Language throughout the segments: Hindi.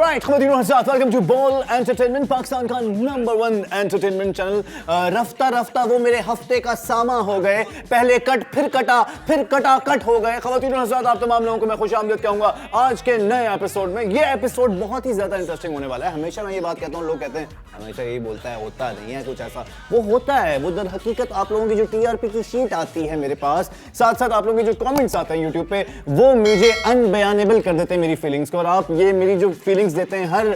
Alright, welcome to Ball Entertainment, Pakistan का नंबर 1 एंटरटेनमेंट चैनल। रफ्ता रफ्ता वो मेरे हफ्ते का सामा हो गए, पहले कट फिर कटा फिर कटा कट हो गए। ख़वातीन और हज़रात, आप तमाम लोगों को मैं खुशामदीद कहूँगा आज के नए एपिसोड में। ये एपिसोड बहुत ही ज़्यादा इंटरेस्टिंग होने वाला है। हमेशा मैं ये बात कहता हूँ, लोग कहते हैं हमेशा यही बोलता है, होता नहीं है कुछ ऐसा। वो होता है, वो दर हकीकत आप लोगों की जो TRP की शीट आती है मेरे पास, साथ साथ आप लोगों के जो कमेंट्स आते हैं यूट्यूब पे, वो मुझे अनबयानेबल कर देते हैं मेरी फीलिंग्स को। और आप ये मेरी जो फीलिंग्स देते हैं हर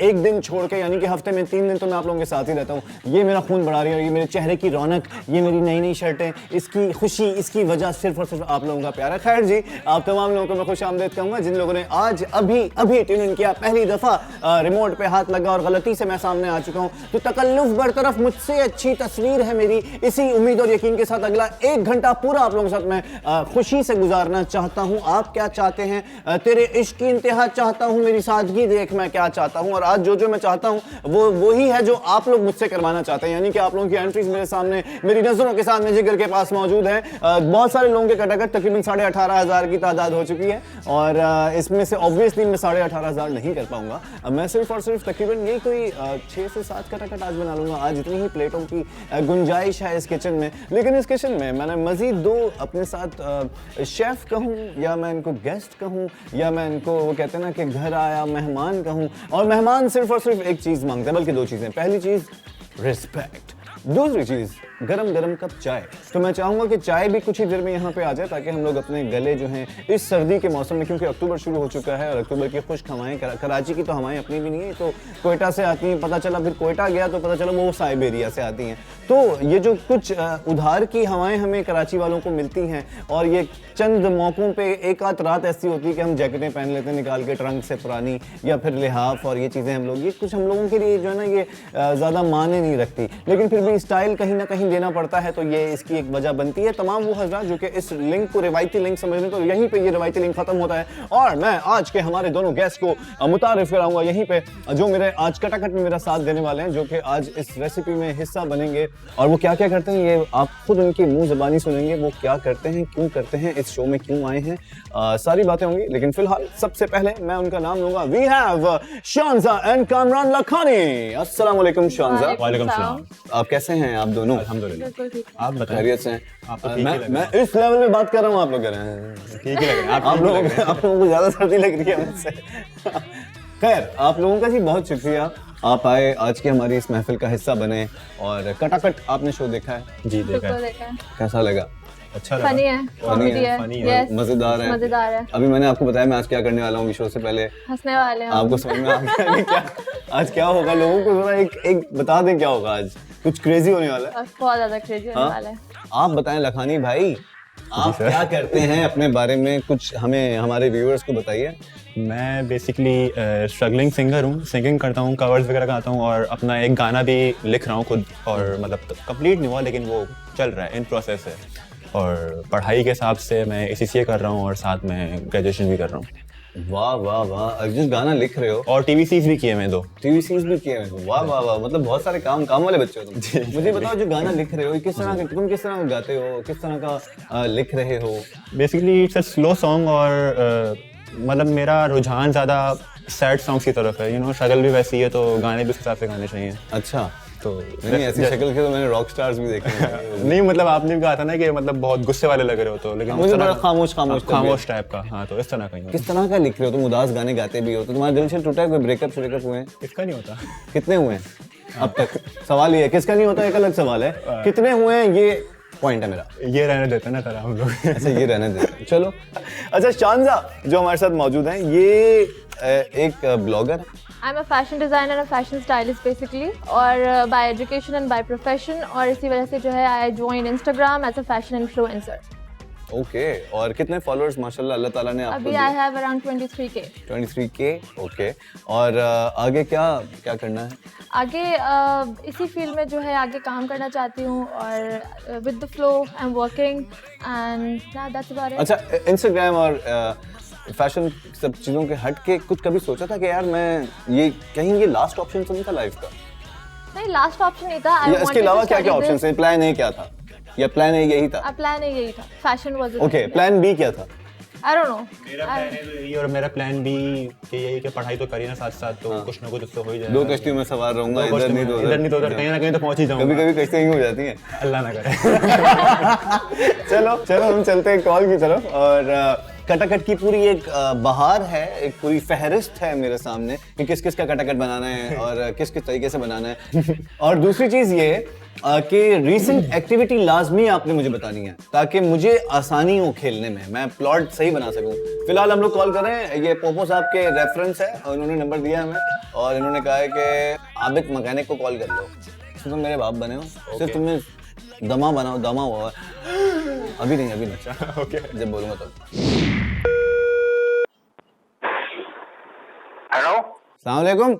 एक दिन छोड़ के, यानी कि हफ्ते में 3 दिन तो मैं आप लोगों के साथ ही रहता हूँ। ये मेरा खून बढ़ा रही है, ये मेरे चेहरे की रौनक, ये मेरी नई नई शर्टें, इसकी खुशी, इसकी वजह सिर्फ और सिर्फ आप लोगों का प्यार है। खैर जी, आप तमाम लोगों को मैं खुशामदीद कहूँगा जिन लोगों ने आज अभी ट्यून इन किया, पहली दफ़ा रिमोट पे हाथ लगा और गलती से मैं सामने आ चुका हूँ, तो तकल्लुफ़ बरतरफ, मुझसे अच्छी तस्वीर है मेरी। इसी उम्मीद और यकीन के साथ अगला 1 घंटा पूरा आप लोगों के साथ मैं खुशी से गुजारना चाहता हूँ। आप क्या चाहते हैं? तेरे इश्क की इंतहा चाहता हूँ, मेरी सादगी देख मैं क्या चाहता हूँ। और आज जो मैं चाहता हूँ वो वही है जो आप लोग मुझसे करवाना चाहते हैं, यानी कि आप लोगों की एंट्रीज मेरे सामने, मेरी नजरों के सामने, जिगर के पास मौजूद है। बहुत सारे लोगों के कटाकट, तकरीबन 18,500 की तादाद हो चुकी है और इसमें से ऑब्वियसली मैं 18,500 नहीं कर पाऊंगा। मैं सिर्फ और सिर्फ तकरीबन यही कोई 6 से 7 कटाकट आज बना लूंगा। आज इतनी ही प्लेटों की गुंजाइश है इस किचन में। लेकिन इस किचन में मैंने मजीद 2 अपने साथ शेफ कहूँ या मैं इनको गेस्ट कहूँ या मैं इनको, वो कहते हैं ना कि घर आया मेहमान कहूँ। और मेहमान सिर्फ और सिर्फ एक चीज़ मांगते हैं, बल्कि 2 चीज़ें। पहली चीज़ रिस्पेक्ट, दूसरी चीज़ गरम गरम कप चाय। तो मैं चाहूँगा कि चाय भी कुछ ही देर में यहाँ पे आ जाए, ताकि हम लोग अपने गले जो हैं इस सर्दी के मौसम में, क्योंकि अक्टूबर शुरू हो चुका है और अक्टूबर की खुश्क हवाएं, कराची की तो हवाएं अपनी भी नहीं है, तो कोयटा से आती हैं, पता चला फिर कोयटा गया तो पता चला वो साइबेरिया से आती हैं। तो ये जो कुछ उधार की हवाएं हमें कराची वालों को मिलती हैं, और ये चंद मौक़ों पे एक आध रात ऐसी होती है कि हम जैकेटें पहन लेते हैं निकाल के ट्रंक से पुरानी, या फिर लिहाफ, और ये चीज़ें हम लोग, ये कुछ हम लोगों के लिए जो है ना ये ज़्यादा माने नहीं रखती, लेकिन फिर भी स्टाइल कहीं ना कहीं देना पड़ता है। तो ये इसकी एक वजह बनती है। तमाम वो हज़रात जो कि इस लिंक को रिवायती लिंक समझ लें, तो यहीं पे ये रिवायती लिंक खत्म होता है और मैं आज के हमारे दोनों गेस्ट को मुतारिफ कराऊंगा यहीं पे, जो मेरे आज कटाकट में मेरा साथ देने वाले हैं, जो कि आज इस रेसिपी में हिस्सा बनेंगे। और वो क्या क्या करते हैं ये आप खुद उनकी मुंह ज़बानी सुनेंगे, वो क्या करते हैं, क्यों करते हैं, इस शो में क्यों आए हैं, सारी बातें होंगी। लेकिन फिलहाल सबसे पहले मैं उनका नाम लूंगा। We have Shanza and Kamran Lakhani. अस्सलाम वालेकुम शानजा। वालेकुम सलाम। आप कैसे हैं आप दोनों? अल्हम्दुलिल्लाह। आप बताइए। खैरियत से हैं? आपको ठीक ही लग रहा है। मैं इस लेवल में बात कर रहा हूँ, आप लोग कह रहे हैं ठीक ही लग रहा है। आप लोगों को ज़्यादा सर्दी लग रही है मुझसे। खैर, आप लोगों का जी बहुत शुक्रिया, आप आए, आज की हमारी इस महफिल का हिस्सा बने। और कटाकट आपने शो देखा है? जी देखा है। कैसा लगा? अच्छा लगा। फनी है, कॉमेडी है, yes, मजेदार है, मजेदार है। अभी मैंने आपको बताया मैं आज क्या करने वाला हूँ, शो से पहले हंसने वाले हैं। आपको समझ में आ गया कि क्या आज क्या होगा? लोगों को जरा एक बता दें क्या होगा आज। कुछ क्रेजी होने वाला है, और बहुत ज्यादा क्रेजी होने वाला है। आप बताएं लखानी भाई, आप क्या करते हैं, अपने बारे में कुछ हमें, हमारे व्यूअर्स को बताइए। मैं बेसिकली स्ट्रगलिंग सिंगर हूँ, सिंगिंग करता हूँ, कवर्स वगैरह गाता हूँ और अपना एक गाना भी लिख रहा हूँ खुद, और मतलब कंप्लीट नहीं हुआ लेकिन वो चल रहा है, इन प्रोसेस है। और पढ़ाई के हिसाब से मैं ACCA कर रहा हूँ और साथ में ग्रेजुएशन भी कर रहा हूँ। वाह वाह वाह, जिस गाना लिख रहे हो, और TVCs भी किए मैं 2 TVCs भी किए हैं। वाह वाह वाह, मतलब बहुत सारे काम वाले बच्चे हो तुम। मुझे बताओ, जो गाना लिख रहे हो किस तरह का, तुम किस तरह का गाते हो, किस तरह का लिख रहे हो? Basically it's a slow song, और मतलब मेरा रुझान ज़्यादा सैड सॉन्ग्स की तरफ है। शक्ल भी वैसी है तो गाने भी उस हिसाब से गाने चाहिए। अच्छा, तो नहीं ऐसी शक्ल के तो मैंने रॉक स्टार्स भी देखे हैं। नहीं मतलब आपने भी कहा था ना कि मतलब बहुत गुस्से वाले लग रहे हो, तो लेकिन मुझे बड़ा खामोश टाइप का। हाँ, तो इस तरह का। किस तरह का लिख रहे हो तुम? उदास गाने गाते भी हो तो तुम्हारा दिल से टूटा है? कोई ब्रेकअप हुए हैं? इसका नहीं होता। कितने हुए हैं अब तक? सवाल ये है, किसका नहीं होता एक अलग सवाल है, कितने हुए हैं ये पॉइंट है मेरा। ये रहने देते हैं ना तरह हम लोग। ऐसा ये रहने देते, चलो। अच्छा, शानजा जो हमारे साथ मौजूद हैं, ये एक ब्लॉगर है। I am a fashion designer और फैशन स्टाइलिस्ट बेसिकली, और by education and by profession, और इसी वजह से जो है I join Instagram as a fashion influencer. Okay, और कितने फॉलोअर्स माशाल्लाह अल्लाह ताला ने आपको अभी I have around 23K। 23K, okay. और आगे क्या करना है? आगे इसी फील्ड में जो है आगे काम करना चाहती हूँ, और with the flow I am working and that's about it. अच्छा, इंस्टाग्राम और फैशन सब चीज़ों के हट के कुछ कभी सोचा था कि यार मैं ये लास्ट ऑप्शन तो नहीं था लाइफ का? नहीं, लास्ट ऑप्शन नहीं था। या इसके अलावा क्या क्या ऑप्शन थे? प्लान ए क्या था, या प्लान ए यही था? प्लान ए यही था, fashion was okay, plan B क्या था? I don't know. मेरा प्लान है तो यही, और मेरा प्लान भी यही है कि पढ़ाई तो करी ना साथ साथ, तो कुछ ना कुछ उससे हो ही जाएगा। दो कश्तियों में सवार रहूंगा, इधर नहीं तो उधर, कहीं ना कहीं तो पहुंच ही जाऊंगा। कभी कभी कश्तियां यूं हो जाती हैं। अल्लाह ना करे। चलो हम चलते हैं कॉल की तरफ। और कटाकट की पूरी एक बहार है, एक पूरी फहरिस्त है मेरे सामने कि किस किस का कटाकट बनाना है और किस किस तरीके से बनाना है। और दूसरी चीज ये कि रीसेंट एक्टिविटी लाजमी आपने मुझे बतानी है ताकि मुझे आसानी हो खेलने में, मैं प्लॉट सही बना सकूं। फिलहाल हम लोग कॉल कर रहे हैं, ये पोपो साहब के रेफरेंस है और उन्होंने नंबर दिया हमें और इन्होंने कहा है कि आबिद मैकेनिक को कॉल कर लो। तुम मेरे बाप बने हो, सिर्फ तुम्हें दमा बनाओ, दमा हुआ है। अभी नहीं। ओके, जब बोलूंगा तो। हेलो, अस्सलाम वालेकुम।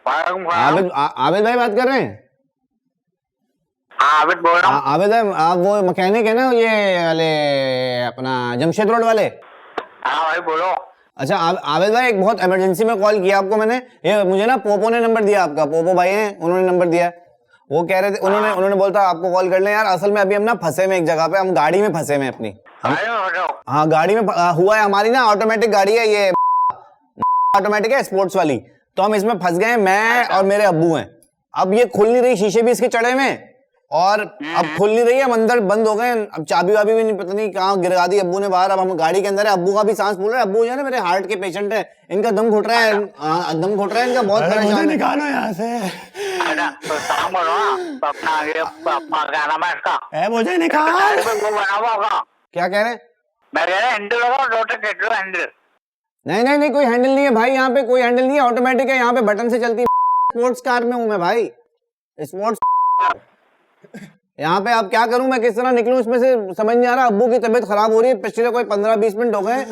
आबिद भाई बात कर रहे हैं? हाँ आबिद बोल रहा हूँ। आबिद भाई आप वो मैकेनिक है ना, ये वाले अपना जमशेद रोड वाले? हाँ भाई बोलो। अच्छा आबिद भाई, एक बहुत इमरजेंसी में कॉल किया आपको मैंने। ये मुझे ना पोपो ने नंबर दिया आपका, पोपो भाई हैं, उन्होंने नंबर दिया। वो कह रहे थे, उन्होंने बोलता आपको कॉल कर लें यार। असल में अभी हम ना फंसे में एक जगह पे, हम गाड़ी में फंसे में अपनी। हाँ गाड़ी में हुआ है, हमारी ना ऑटोमेटिक गाड़ी है, ये ऑटोमेटिक है स्पोर्ट्स वाली, तो हम इसमें फंस गए, मैं और मेरे अब्बू हैं। अब ये खुल नहीं रही, शीशे भी इसके चढ़े हुए, और अब खुल नहीं रही है, हम अंदर बंद हो गए। अब चाबी वाबी भी नहीं, पता नहीं कहाँ गिरा दी अब्बू ने बाहर। अब हम गाड़ी के अंदर है, अब्बू का भी सांस फूल रहा है। अब्बू जो है ना मेरे हार्ट के पेशेंट है, इनका दम घुट रहा है, दम घुट रहा है इनका, बहुत परेशान है। निकालो यहाँ से, तो काम करो ना, अपना ये अपना क्या नाम है इसका, मुझे निकाल। वो बना हुआ होगा। क्या कह रहे हैं? मैं कह रहा हैंडल लगाओ, रोटेट करो हैंडल। नहीं कोई हैंडल नहीं है भाई, यहाँ पे कोई हैंडल नहीं है, ऑटोमेटिक है, यहाँ पे बटन से चलती है। स्पोर्ट्स कार में हूँ मैं भाई, स्पोर्ट्स। यहाँ पे अब क्या करूं मैं, किस तरह निकलूं इसमें से समझ नहीं आ रहा। अब्बू की तबीयत खराब हो रही है, पिछले कोई 15-20 मिनट हो गए,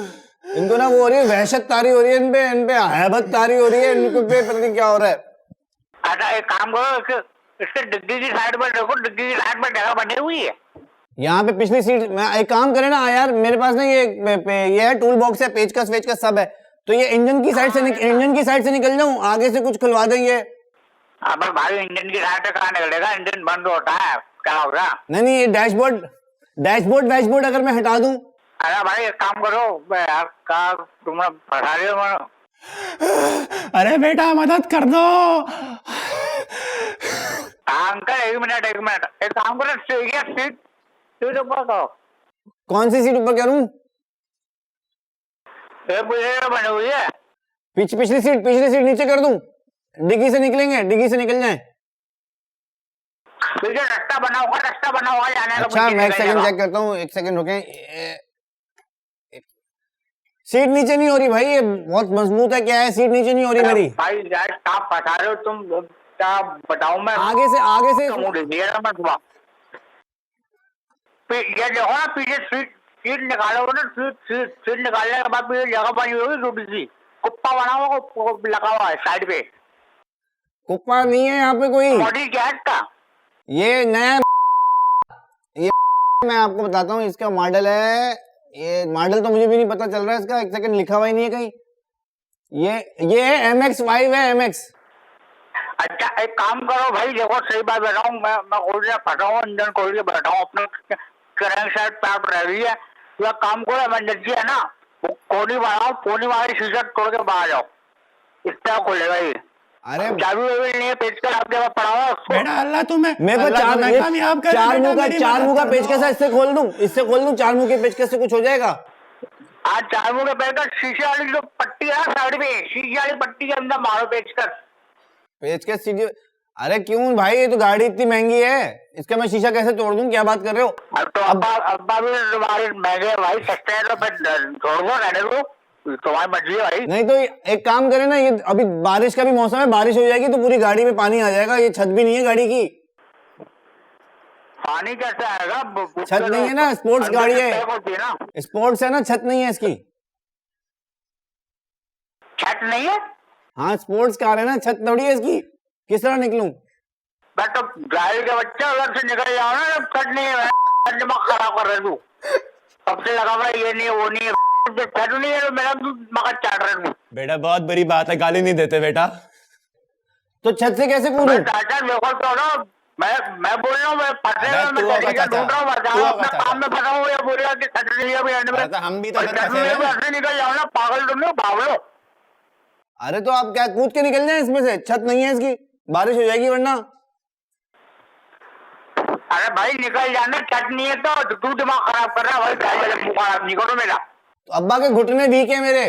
इनको ना वो हो रही है, वहशत तारी हो रही है इन पे हैबत तारी हो रही है, इनको पे पता नहीं क्या हो रहा है। अच्छा एक काम करो, इसके डिग्गी की साइड पर देखो, डिग्गी की साइड पर जगह बनी हुई है। यहाँ पे पिछली सीट में एक काम करे ना यार, मेरे पास ना ये है टूल बॉक्स है, पेचकस वेचकस सब है, तो ये इंजन की साइड से निकल जाऊं, आगे से कुछ खुलवा देंगे। अब भाई इंजन की साइड से कहाँ निकलेगा, इंजन बंद होता है, क्या होगा? नहीं ये डैशबोर्ड अगर मैं हटा दूं। अरे भाई एक काम करो यार, का तुम फंसा रहे हो। अरे बेटा मदद कर दो। अंकल एक मिनट, एक काम करो, सीट ऊपर करो। कौन सी सीट ऊपर करूं? बनी हुई है, पिछली सीट नीचे कर दूं, डिग्गी से निकल जाए। रास्ता बना होगा जाने का। अच्छा मैं एक सेकंड चेक करता हूँ, एक सेकंड रुके। सीट नीचे नहीं हो रही भाई, ये बहुत मजबूत है, क्या है, सीट नीचे नहीं हो रही मेरी। भाई यार आप फंसा रहे हो तुम, क्या बताऊं मैं? आगे से ये देखो ना, पीछे सीट निकालोगे ना, सीट निकालने के बाद पीछे जगह बनी होगी छोटी सी, कुप्पा बना हुआ लगा हुआ है साइड पे। कुप्पा नहीं है यहाँ पे कोई। मॉडल क्या है इसका? ये नया ये मैं आपको बताता हूँ, इसका मॉडल है, ये मॉडल तो मुझे भी नहीं पता चल रहा है इसका, एक सेकंड लिखा हुआ ही नहीं है कहीं। ये MX-5 है, MX। अच्छा एक काम करो भाई, देखो सही बात बताऊं, मैं खोल के फटा हूँ, इंजन खोल के बैठा हूँ, अपने क्रैंक शाफ्ट पैप रह रही है, या काम करो, इमरजेंसी है ना, कोनी वाली शीशा तोड़ के बाहर जाओ, इस तरह खोलेगा ये। अरे चाबी नहीं है, पेचकस आपके पास पड़ा हुआ उसको। बेटा अल्लाह तुम्हें, मेरे को चार मुंह का पेचकस है, इससे खोल दूं, चार मुंह के पेचकस से कुछ हो जाएगा? आज चार मुंह के पेचकस, शीशे वाली जो पट्टी है साइड पे, शीशे वाली पट्टी के अंदर मारो पेचकस सीधी। अरे क्यों भाई, ये तो गाड़ी इतनी महंगी है, इसका मैं शीशा कैसे तोड़ दूं, क्या बात कर रहे हो? अब तो अब्बा भी तुम्हारे महंगे भाई, सस्ते हैं तो फिर छोड़ दो, रहने दो, तुम्हारी मर्जी है भाई। नहीं तो एक काम करें ना, ये अभी बारिश का भी मौसम है, बारिश हो जाएगी तो पूरी गाड़ी में पानी आ जाएगा, ये छत भी नहीं है गाड़ी की। पानी कैसे आएगा? छत नहीं है ना, स्पोर्ट्स गाड़ी है, स्पोर्ट्स है ना, छत नहीं है इसकी। छत नहीं है? हाँ स्पोर्ट्स कार है ना, छत थोड़ी है इसकी, किस तरह निकलूं? बस तो ड्राइवर के बच्चा उधर से निकल जाओ ना, छत नहीं है, दिमाग खराब कर रहे तू, कब से लगा हुआ ये नहीं है वो नहीं है, छत नहीं है तो मेरा मगज चाट रहे तू। बेटा बहुत बड़ी बात है, गाली नहीं देते बेटा। तो छत से कैसे कूदूं? देखो तो ना, मैं बोल रहा हूँ, मैं फंसे अबे हुए, मैं तू होगा तरीका चाचा, ढूंढ रहा हूँ, मर तू जाऊँ, होगा अपने चाचा। काम में फंसा हूँ, या बोलेगा कि सटने लिया भी एंड में। अरे तो हम भी तो और फंसे सटने हुए लिया भी हैं। ऐसे निकल जाओ ना, पागल तुम लोग, भागलो। अरे तो आप क्या कूद के निकल जाए इसमें से, छत नहीं है इसकी, बारिश हो जाएगी वरना। अरे भाई निकल जाना, छट नहीं है तो तू दिमाग खराब कर रहा है भाई, पहले मुंह खराब नहीं करो मेरा। तो अब्बा के घुटने वीक है मेरे।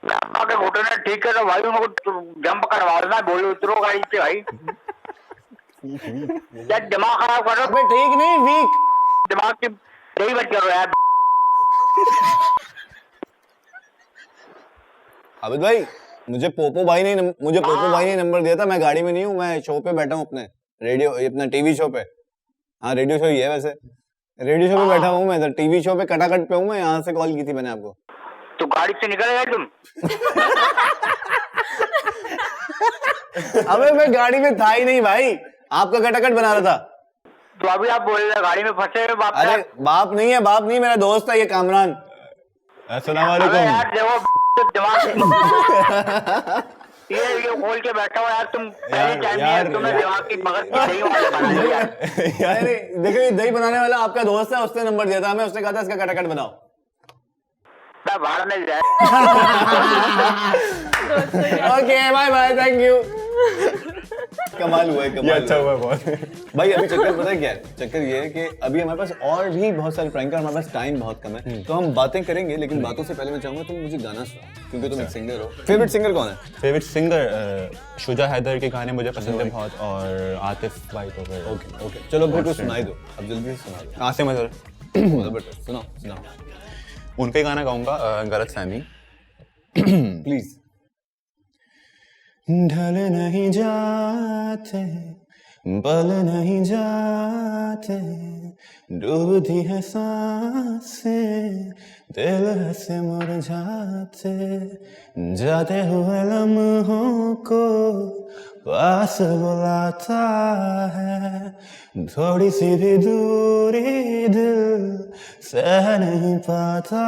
अब्बा के घुटने ठीक है तो भाई मेरे को जंप करवा देना, बोलो उतरो गाड़ी से भाई। क्या दिमाग खराब कर रहे हो, अबे ठीक नहीं, वीक। दिमाग की यही बच करो यार। अबे भाई मुझे पोपो भाई ने नंबर दिया था, मैं गाड़ी में नहीं हूँ, मैं शो पे बैठा हूँ अपने रेडियो, अपना टीवी शो पे। हाँ रेडियो शो ही है वैसे, रेडियो शो पे बैठा हूँ मैं, टीवी शो पे कटाकट पे हूँ मैं, यहाँ से कॉल की थी मैंने आपको। तो गाड़ी से निकल गए तुम? अबे मैं गाड़ी में था ही नहीं भाई, आपका कटाकट बना रहा था। तो अभी आप बोल रहे गाड़ी में फंसे हुए बाप। अरे बाप नहीं है, बाप नहीं, मेरा दोस्त है ये कामरान। अस्सलाम अबे वालेकुम। यार देखो दिमाग ये खोल के बैठा हो यार तुम, पहले टाइम यार, तुम्हें दिमाग की मगज की दही वाला बना दिया। अरे देखो ये दही बनाने वाला आपका दोस्त है, उसने नंबर दिया था हमें, उसने कहा था इसका कटाकट बनाओ। बाहर में जाए। Okay bye bye, thank you. कमाल हुआ है, ये कमाल अच्छा हुआ बहुत। भाई अभी चक्कर पता है क्या है? चक्कर ये है कि अभी हमारे पास और भी बहुत सारे प्रैंक है, हमारे पास टाइम बहुत कम है, तो हम बातें करेंगे, लेकिन बातों से पहले मैं चाहूंगा तुम मुझे गाना सुनाओ, क्योंकि तुम एक सिंगर हो। फेवरेट सिंगर कौन है? फेवरेट सिंगर शुजा हैदर के गाने मुझे पसंद है बहुत, और आतिफ भाई तो फिर ओके ओके, चलो फिर कुछ सुनाई दो, अब जल्दी से सुना दो। आसिम अजहर, बेटा सुनाओ सुनाओ उनका ही गाना गाऊंगा, गलत फहमी। प्लीज। ढल नहीं जाते, पल नहीं जाते, डूबती है सांसें, दिल से मुरझाते, जाते हुए लम्हों को पास बुलाता है, थोड़ी सी भी दूरी दिल सह नहीं पाता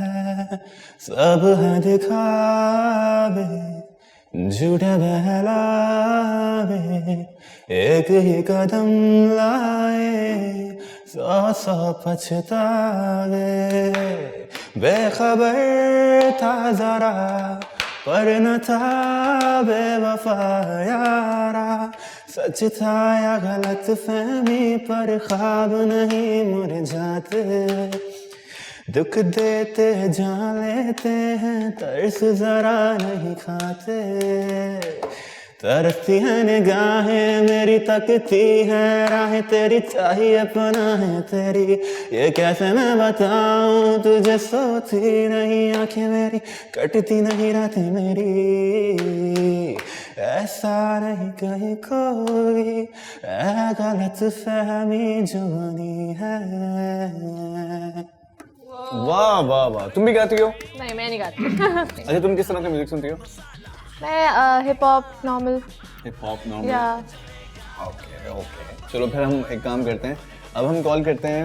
है, सब है दिखावे, झूठे बहलावे, एक ही कदम लाए, सौ पछतावे, बेखबर था जरा पर न था बेवफा यारा, सच था या गलत फहमी पर ख्वाब नहीं मुरझाते, दुख देते जान लेते हैं, तरस जरा नहीं खाते, तरसती है निगाहें मेरी, तकती है राहें तेरी, चाहिए पनाहें तेरी, ये कैसे मैं बताऊं तुझे, सोती नहीं आंखें मेरी, कटती नहीं रातें मेरी, ऐसा नहीं कहीं कोई, ऐ गलत फहमी जो बनी है। वाह वाह वाह, तुम भी गाती हो? नहीं मैं नहीं गाती। अच्छा तुम किस तरह का म्यूजिक सुनती हो? मैं hip hop normal. Hip hop normal. या ओके ओके, चलो फिर हम एक काम करते हैं, अब हम कॉल करते हैं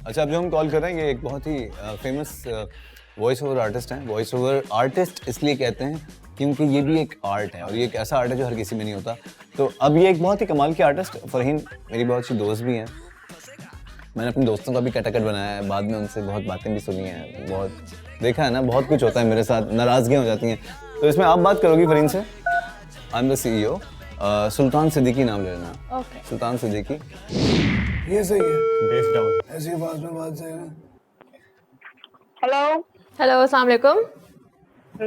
अच्छा अब जो हम कॉल कर रहे हैं ये एक बहुत ही फेमस वॉइस ओवर आर्टिस्ट हैं। वॉइस ओवर आर्टिस्ट इसलिए कहते हैं क्योंकि ये भी एक आर्ट है, और ये एक ऐसा आर्ट है जो हर किसी में नहीं होता। तो अब ये एक बहुत ही कमाल की आर्टिस्ट फरहीन मेरी बहुत सी दोस्त भी हैं, मैंने अपने दोस्तों का भी कटाकट बनाया है, बाद में उनसे बहुत बातें भी सुनी हैं, बहुत देखा है ना, बहुत कुछ होता है मेरे साथ, नाराज़गियाँ हो जाती हैं, तो इसमें आप बात करोगी फरहीन से। आई एम द CEO, सुल्तान सिद्दीकी नाम ले लेना। ओके। सुल्तान सिद्दीकी। ये सही है, बेस डाउन। ऐसी आवाज में बात सही है। हेलो हेलो अस्सलाम वालेकुम।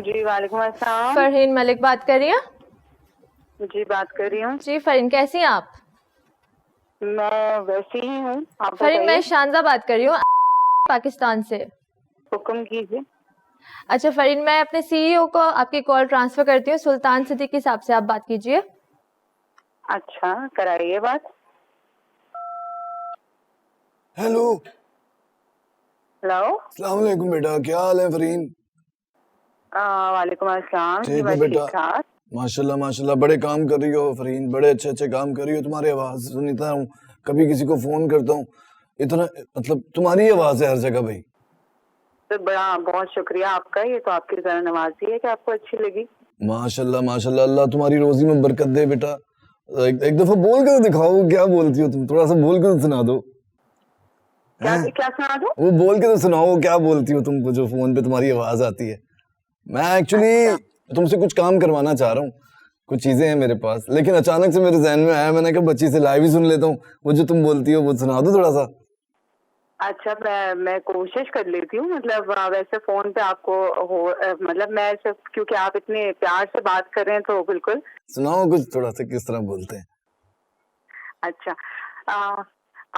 जी वालेकुम अस्सलाम। फरहीन मलिक बात कर रही हैं? जी बात कर रही हूँ। जी फरहीन कैसी हैं आप? मैं वैसी ही हूँ, आप फरहीन मैं बताइए। शानजा बात कर रही हूँ पाकिस्तान से। हुक्म कीजिए। अच्छा फरहीन मैं अपने CEO को आपकी कॉल ट्रांसफर करती हूँ, सुल्तान सिद्दीकी साहब से आप बात कीजिए। अच्छा कराइए बात। हेलो, हेलो अस्सलाम वालेकुम बेटा, क्या हाल है फरहीन? वालेकुम अस्सलाम। जी ठीक है बस बेटा। ठीक ठाक। माशाल्लाह माशाल्लाह, बड़े काम कर रही हो फरहीन, बड़े अच्छे अच्छे काम कर रही हो। तुम्हारी आवाज़ सुनता हूँ, कभी किसी को फ़ोन करता हूँ, इतना मतलब तुम्हारी आवाज़ है हर जगह भाई। तो बड़ा बहुत शुक्रिया आपका, ये तो आपकी तरह नवाजी है कि आपको अच्छी लगी। माशाल्लाह माशाल्लाह, अल्लाह तुम्हारी रोज़ी में बरकत दे बेटा। एक दफा बोल कर दिखाओ, क्या बोलती हो तुम, थोड़ा सा बोल कर सुना दो। क्या सुना दो? वो बोल के तो सुनाओ, क्या बोलती हो तुम जो फोन पे तुम्हारी आवाज आती है। मैं एक्चुअली तुमसे कुछ काम करवाना चाह रहा हूँ, कुछ चीजें हैं मेरे पास, लेकिन अचानक से मेरे जहन में आया, मैंने कहा बच्ची से लाइव ही सुन लेता हूँ, वो जो तुम बोलती हो वो सुना दो थोड़ा सा। अच्छा, मैं कोशिश कर लेती हूँ। मतलब वैसे फोन पे आपको मतलब मैं सिर्फ क्योंकि आप इतने प्यार से बात कर रहे हैं तो बिल्कुल सुनाओ कुछ थोड़ा सा, किस तरह बोलते हैं। अच्छा,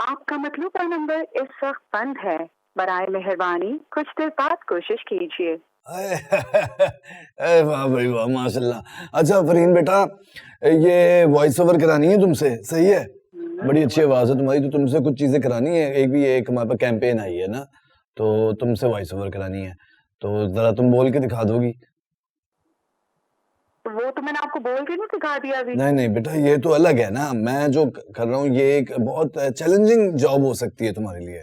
आपका मतलब का नंबर इस वक्त बंद है, बराए मेहरबानी कुछ देर बाद कोशिश कीजिए। अरे वाह भाई वाह, माशाल्लाह। अच्छा फरहीन बेटा, ये वॉइस ओवर करानी है तुमसे, सही है? बड़ी अच्छी आवाज है तुम्हारी, तो तुमसे कुछ चीजें करानी है। एक हमारे पास कैंपेन आई है ना, तो तुमसे वॉइस ओवर करानी है, तो जरा तुम बोल के दिखा दोगी? वो तो मैंने आपको बोल के नहीं सिखा दिया अभी। नहीं बेटा, ये तो अलग है ना, मैं जो कर रहा हूँ ये एक बहुत चैलेंजिंग जॉब हो सकती है तुम्हारे लिए,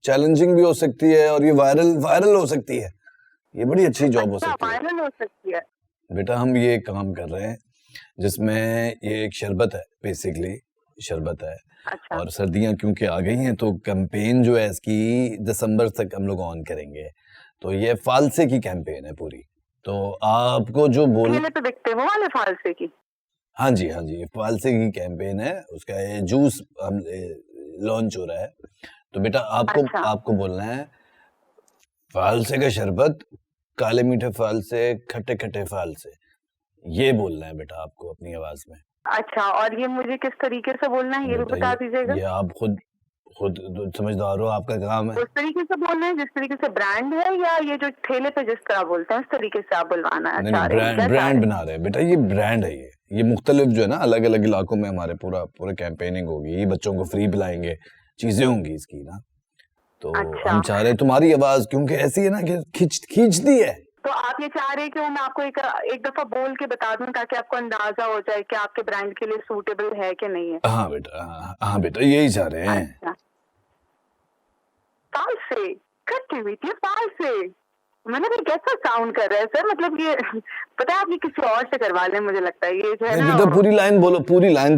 चैलेंजिंग भी हो सकती है और ये वायरल हो सकती है, ये बड़ी अच्छी जॉब हो सकती है। वायरल हो सकती है बेटा हम ये काम कर रहे हैं जिसमें ये एक शरबत है, बेसिकली शरबत है। अच्छा। और सर्दियां क्योंकि आ गई हैं तो कैंपेन जो है इसकी दिसंबर तक हम लोग ऑन करेंगे, तो ये फालसे की कैंपेन है पूरी। तो आपको जो ठेले पे बिकते वो वाले फालसे की? हाँ जी फालसे की कैंपेन है, उसका ये जूस हम लॉन्च हो रहा है। तो बेटा आपको बोलना है फालसे का शरबत, काले मीठे फाल से, खट्टे खट्टे फाल से, ये बोलना है बेटा आपको अपनी आवाज में। अच्छा, और ये मुझे किस तरीके से बोलना है ये भी बता दीजिएगा। ये आप खुद समझदार हो, आपका काम है। उस तरीके से बोलना है जिस तरीके से ब्रांड है, या ये जो ठेले पे जिस तरह बोलते हैं उस तरीके से आप बुलवाना है? नहीं, ब्रांड बना रहे हैं बेटा, ये ब्रांड है। ये मुख्तलिफ जो है ना, अलग अलग इलाकों में हमारे पूरा कैंपेनिंग होगी, ये बच्चों को फ्री पिलाएंगे, चीजें होंगी इसकी ना। तो अच्छा। हम चाह रहे हैं तुम्हारी आवाज क्योंकि ऐसी है ना कि खींचती है। तो आप ये चाह रहे हैं कि मैं आपको एक दफा बोल के बता दूं ताकि आपको अंदाजा हो जाए कि आपके ब्रांड के लिए सूटेबल है कि नहीं है? हाँ बेटा यही चाह रहे हैं। अच्छा, फाल से खट्टी मीठी फाल से, मतलब ये कैसा साउंड कर रहा है सर? मतलब ये पता है आप ये किसी और से करवा लें, मुझे लगता है ये जो है ना। बेटा पूरी लाइन बोलो, पूरी लाइन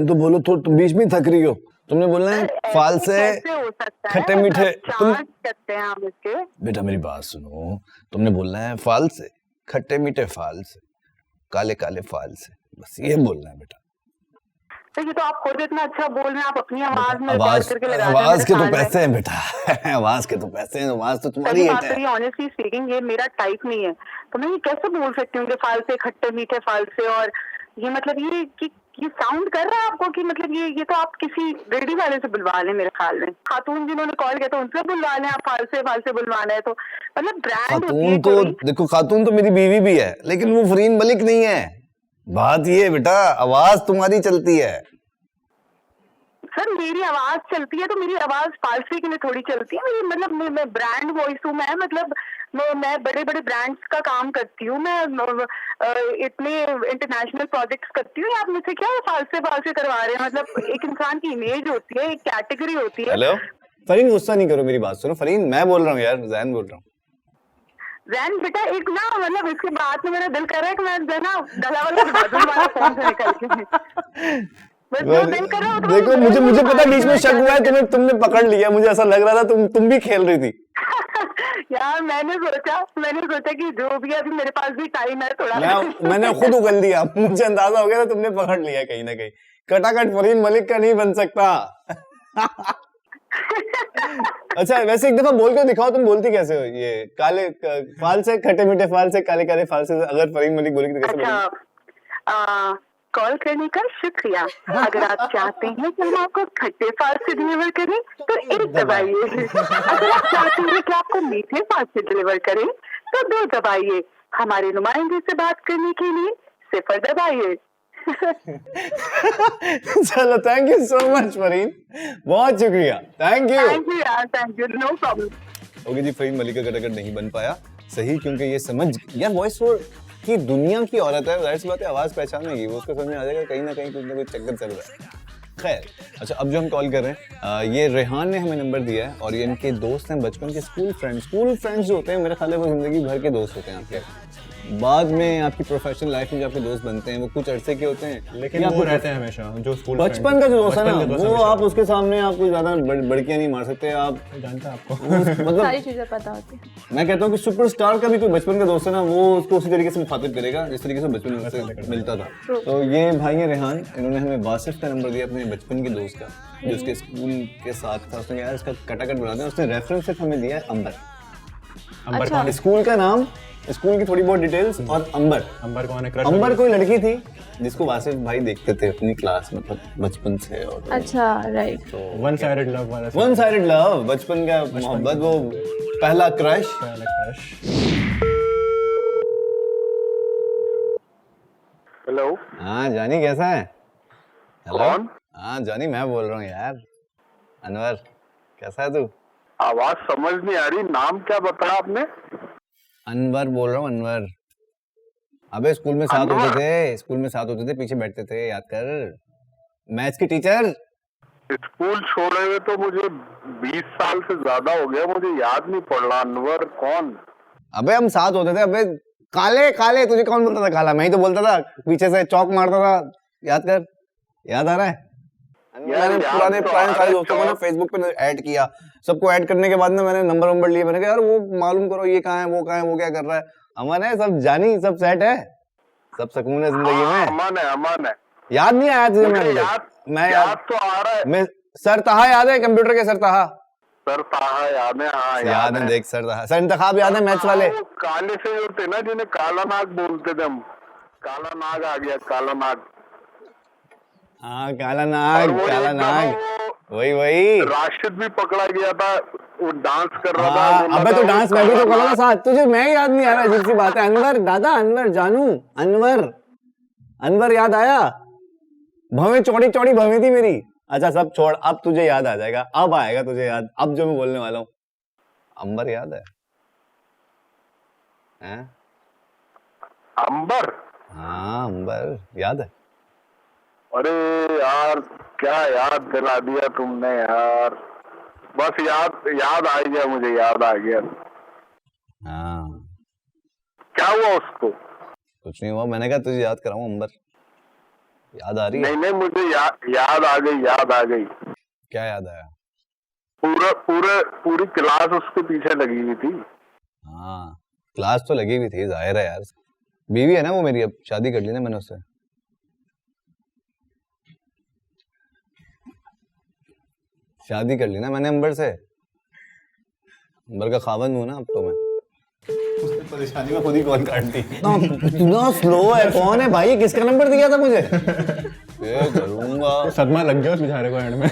तो बोलो, तो तुम बीच में थक रही हो। तुमने बोलना है फाल से खट्टे मीठे। तुम करते हैं हम इसके। बेटा मेरी बात सुनो, तुमने बोलना है फाल से खट्टे मीठे फाल से, काले काले फाल से, बस ये बोलना है बेटा। तो ये तो आप खुद इतना अच्छा बोल रहे हैं, आप अपनी आवाज में आवाज के तो पैसे हैं बेटा, आवाज के तो पैसे हैं, आवाज तो तुम्हारी है। ऑनेस्टली स्पीकिंग ये मेरा टाइप नहीं है, तो मैं ये कैसे बोल सकती हूँ कि फाल से खट्टे मीठे फाल से, और ये मतलब ये साउंड कर रहा है आपको कि मतलब ये तो आप किसी रेडी वाले से बुलवा लें मेरे ख्याल में। खातून जिन्होंने कॉल किया तो उनसे बुलवा लें, आप फाल से बुलवाना है तो मतलब ब्रांड खातून तो देखो, खातून तो मेरी बीवी भी है, लेकिन वो फरीन मलिक नहीं है। बात ये बेटा, आवाज तुम्हारी चलती है। सर मेरी आवाज चलती है तो मेरी आवाज फालसे के लिए थोड़ी चलती है, मेरी मतलब मैं ब्रांड वॉइस हूँ, मैं मतलब मैं बड़े बड़े ब्रांड्स का काम करती हूँ, मैं इतने इंटरनेशनल प्रोजेक्ट्स करती हूँ। आप मुझसे क्या फालसे करवा रहे हैं? मतलब एक इंसान की इमेज होती है, एक कैटेगरी होती है। हेलो फरीन, गुस्सा नहीं करो, मेरी बात सुनो। फरीन मैं बोल रहा हूँ यार, जैन बोल रहा हूँ। जैन बेटा एक ना मतलब इसके बाद में मेरा दिल कर रहा है कि मैं ना गला वाला दबा दूं तुम्हारा फोन से निकल के। देखो मुझे पता बीच में शक हुआ है, तुमने पकड़ लिया, मुझे ऐसा लग रहा था तुम भी खेल रही थी। यार मैंने सोचा कि जो भी अभी मेरे पास भी टाइम है थोड़ा, मैंने खुद उगल दिया, मुझे अंदाजा हो गया था तुमने पकड़ लिया कहीं ना कहीं। कटाकट फरीन मलिक का नहीं बन सकता। अच्छा वैसे एक दफा बोल के दिखाओ, तुम बोलती कैसे हो? ये काले फाल से खट्टे मीठे फाल से, काले काले फाल से, अगर फरीन मलिक बोलेगी तो कैसे बोलेगी? कॉल करने का शुक्रिया। अगर आप चाहते हैं कि हम आपको खट्टे फाल से डिलीवर करें तो एक दबाइए। अगर आप चाहते हैं कि आपको मीठे फाल से डिलीवर करें तो 2 दबाइए। हमारे नुमाइंदे से बात करने के लिए 0 दबाइए। चलो thank you so much Fareen, बहुत शुक्रिया। Thank you, no problem. Okay ji, Fareen Malik का कटाकट नहीं बन पाया सही, क्योंकि ये समझ यार वॉइस ओवर की दुनिया की औरत है, जाहिर सी बात है आवाज पहचानेगी, वो उसको समझ में आ जाएगा कहीं ना कहीं कुछ ना कुछ चक्कर चल रहा है। खैर अच्छा, अब जो हम कॉल कर रहे हैं, ये रेहान ने हमें नंबर दिया है और ये इनके दोस्त हैं, बचपन के स्कूल फ्रेंड्स जो होते हैं, मेरे ख्याल है वो जिंदगी भर के दोस्त होते हैं आपके। बाद में आपकी प्रोफेशनल लाइफ में जो आपके दोस्त बनते हैं वो कुछ अरसे के होते हैं, लेकिन वो रहते हैं हमेशा जो स्कूल बचपन का जो दोस्त है ना, वो आप उसके सामने आपको ज्यादा बड़कियां नहीं मार सकते आप, जानता है आपको। मतलब सारी चीजें पता होती है। मैं कहता हूँ कि सुपरस्टार का भी कोई बचपन का दोस्त है ना, वो उसको उसी तरीके से मुखातिब करेगा जिस तरीके से बचपन में उससे मिलता था। तो ये भाई है रेहान, इन्होंने हमें वासिफ का नंबर दिया अपने बचपन के दोस्त का, जो उसके स्कूल के साथ था। उसने कहा यार इसका कटाकट बना दें, उसने रेफरेंस सिर्फ हमें दिया है अंबर। अंबर कौन है? स्कूल का नाम, स्कूल की थोड़ी बहुत डिटेल्स और अंबर। अंबर कौन है? क्रश अंबर कोई लड़की थी जिसको वासिफ भाई देखते थे अपनी क्लास में, मतलब बचपन से। और अच्छा, राइट। वन साइडेड लव वाला वन साइडेड लव, बचपन का मोहब्बत, वो पहला क्रश। क्रश। हेलो, हाँ जानी कैसा है? हेलो। कौन? हाँ जानी मैं बोल रहा हूँ यार, अनवर कैसा है तू? आवाज समझ नहीं आ रही, नाम क्या बताया आपने? अनवर बोल रहा हूँ, अनवर। अबे स्कूल में साथ होते थे, स्कूल में साथ होते थे, पीछे बैठते थे, याद कर, मैथ्स की टीचर। स्कूल छोड़े हुए तो मुझे 20 साल से ज्यादा हो गया, मुझे याद नहीं पड़ रहा। अनवर कौन? अबे हम साथ होते थे, अबे काले काले, तुझे कौन बोलता था काला? मैं ही तो बोलता था, पीछे से चौक मारता था, याद कर, याद आ रहा है? मैंने पुराने सारे दोस्तों को ना फेसबुक पे ऐड किया, सबको ऐड करने के बाद में मैंने नंबर लिए, मैंने कहा यार वो मालूम करो ये कहाँ है, वो कहाँ है, वो क्या कर रहा है। अमन है सब, जानी सब सेट है, सब सुकून है जिंदगी में। अमन है, अमन है। याद नहीं आया तुझे? मैं याद तो आ रहा है। मैं सर तहा याद है, कंप्यूटर के सर तहा? सर ताहा याद है, हाँ याद है, देख सर तहा, सर इंतखाब याद है मैथ्स वाले? वो काले से जो थे ना, जिन्हें काला नाग बोलते थे हम, काला नाग आ गया, काला नाग। हाँ काला नाग, काला नाग, वही राशिद भी पकड़ा गया था, वो डांस कर रहा था। हाँ, अबे तो डांस मैं भी तो कर रहा था साथ, तुझे मैं याद नहीं आ रहा, अजीब सी बात है। अनवर दादा, अनवर जानू, अनवर याद आया? भवें चौड़ी चौड़ी भवें थी मेरी। अच्छा सब छोड़, अब तुझे याद आ जाएगा, अब आएगा तुझे याद, अब जो मैं बोलने वाला हूँ। अंबर याद है? हैं? अंबर? हाँ अंबर याद है। अरे यार क्या याद दिला दिया तुमने यार, बस याद आ गया, मुझे याद आ गया। हाँ क्या हुआ उसको? कुछ नहीं हुआ, मैंने कहा तुझे याद कराऊं अंबर, याद आ रही है? नहीं मुझे याद आ गई। क्या याद आया? पूरी क्लास उसके पीछे लगी हुई थी। हाँ क्लास तो लगी हुई थी, जाहिर है यार, बीवी है ना वो मेरी, अब शादी कर ली ना मैंने उससे। शादी कर ली ना मैंने अंबर से, अंबर का खावंद हूं ना अब तो मैं। उसने परेशानी में खुद ही कॉल काट दी। इतना स्लो है, कौन है भाई, किसका नंबर दिया था मुझे? ये करूंगा। सदमा लग गया उस बेचारे को एंड में।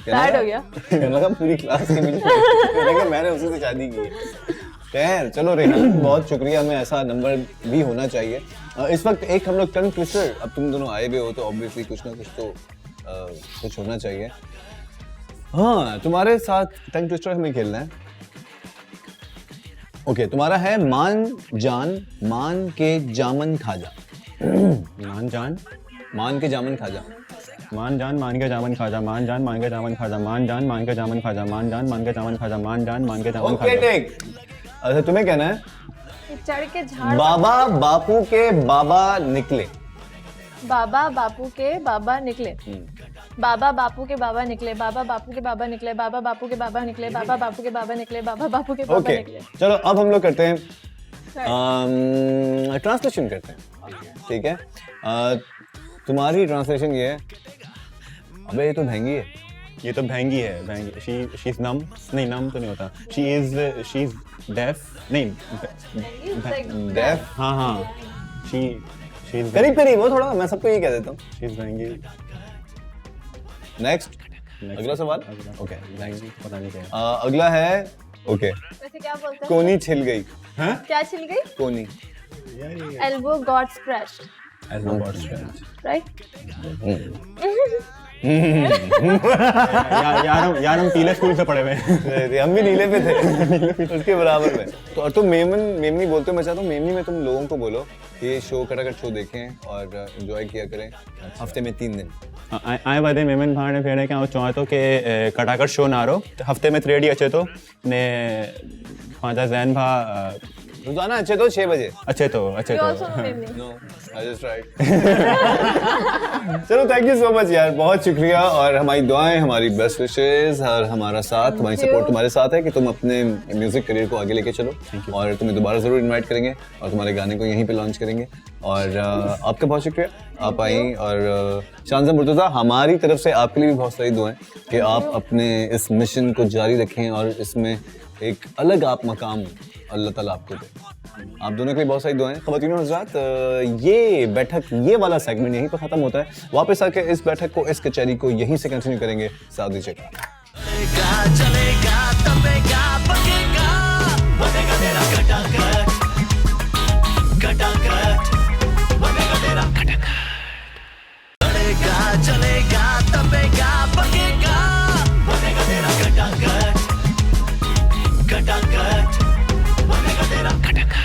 सैड हो गया। लगा पूरी क्लास के बीच मैंने उसी से शादी की है। खैर चलो रेहान, बहुत शुक्रिया, हमें ऐसा नंबर भी होना चाहिए। इस वक्त एक हम लोग टंग ट्विस्टर, अब तुम दोनों आए हुए हो तो ऑब्वियसली कुछ ना कुछ तो कुछ होना चाहिए। हाँ तुम्हारे साथ टंग ट्विस्टर हमें खेलना है। ओके तुम्हारा है मान के जामन खाजा। मान जान मान के जामन खाजा। मान जान मान के जामन खाजा, मान जान मान के जामन खाजा, मान जान मान के जामन खाजा, मान जान मान के जामन खाजा, मान जान मान के जामन ओके खाजा। टेक। अच्छा तुम्हें कहना है चढ़ के झाड़। बाबा बापू के बाबा निकले। बाबा बापू के बाबा निकले। बाबा बापू के बाबा निकले, बाबा बापू के बाबा निकले, बाबा बापू के बाबा निकले, बाबा बापू के बाबा निकले, बाबा बापू के बाबा ओके निकले। चलो अब हम लोग करते हैं ट्रांसलेशन करते हैं, ठीक है? तुम्हारी ट्रांसलेशन ये है, अबे ये तो भैंगी है। ये तो भैंगी है, भैंगी। शी इज नम, नहीं नम तो नहीं होता, शी इज डेफ, नहीं डेफ। हाँ शी इज करीब वो थोड़ा, मैं सबको ये कह देता हूँ। She is भैंगी। नेक्स्ट अगला सवाल। ओके भैंगी पता नहीं क्या अगला है ओके वैसे क्या बोलते हैं? कोनी छिल गई। है। क्या छिल गई? कोनी। Elbow got scratched, right? यार हम पीले स्कूल से पढ़े हुए हैं। हम भी नीले पे थे उसके बराबर में। तो तुम मेमनी बोलते हो, मैं चाहता हूँ मेमनी में तुम लोगों को बोलो कि ये शो कटाकट शो देखें और एंजॉय किया करें हफ्ते में 3 दिन। आए बादे मेमन भाने फेरे क्या चाहतो कि कटाकट शो ना रो हफ्ते में 3 डी अच्छे तो ने 5 जैन भा रोजाना अच्छे तो 6 बजे। अच्छे तो You also know Mimni. No, I just tried. चलो थैंक यू सो मच यार, बहुत शुक्रिया, और हमारी दुआएं, हमारी बेस्ट विशेस और हमारा साथ, हमारी सपोर्ट तुम्हारे साथ है कि तुम अपने म्यूजिक करियर को आगे लेके चलो, और तुम्हें दोबारा जरूर इनवाइट करेंगे और तुम्हारे गाने को यहीं पे लॉन्च करेंगे। और आपका बहुत शुक्रिया, आप आई, और शानज़ा मुर्तज़ा, हमारी तरफ से आपके लिए भी बहुत सारी दुआएं कि आप अपने इस मिशन को जारी रखें और इसमें एक अलग आप मकाम अल्लाह ताला आपको दे। आप दोनों के लिए बहुत सारी दुआएं। ख़वातीन और हज़रात, ये बैठक, ये वाला सेगमेंट यहीं पर ख़त्म होता है। वापस आके इस बैठक को, इस कचहरी को यहीं से कंटिन्यू करेंगे। साथ दीजिएगा। चलेगा तबेगा बगेगा बनेगा तेरा खटाखट खटाखट बनेगा तेरा खटाखट चलेगा चलेगा तबेगा बगेगा बनेगा तेरा खटाखट खटाखट बनेगा तेरा खटाखट।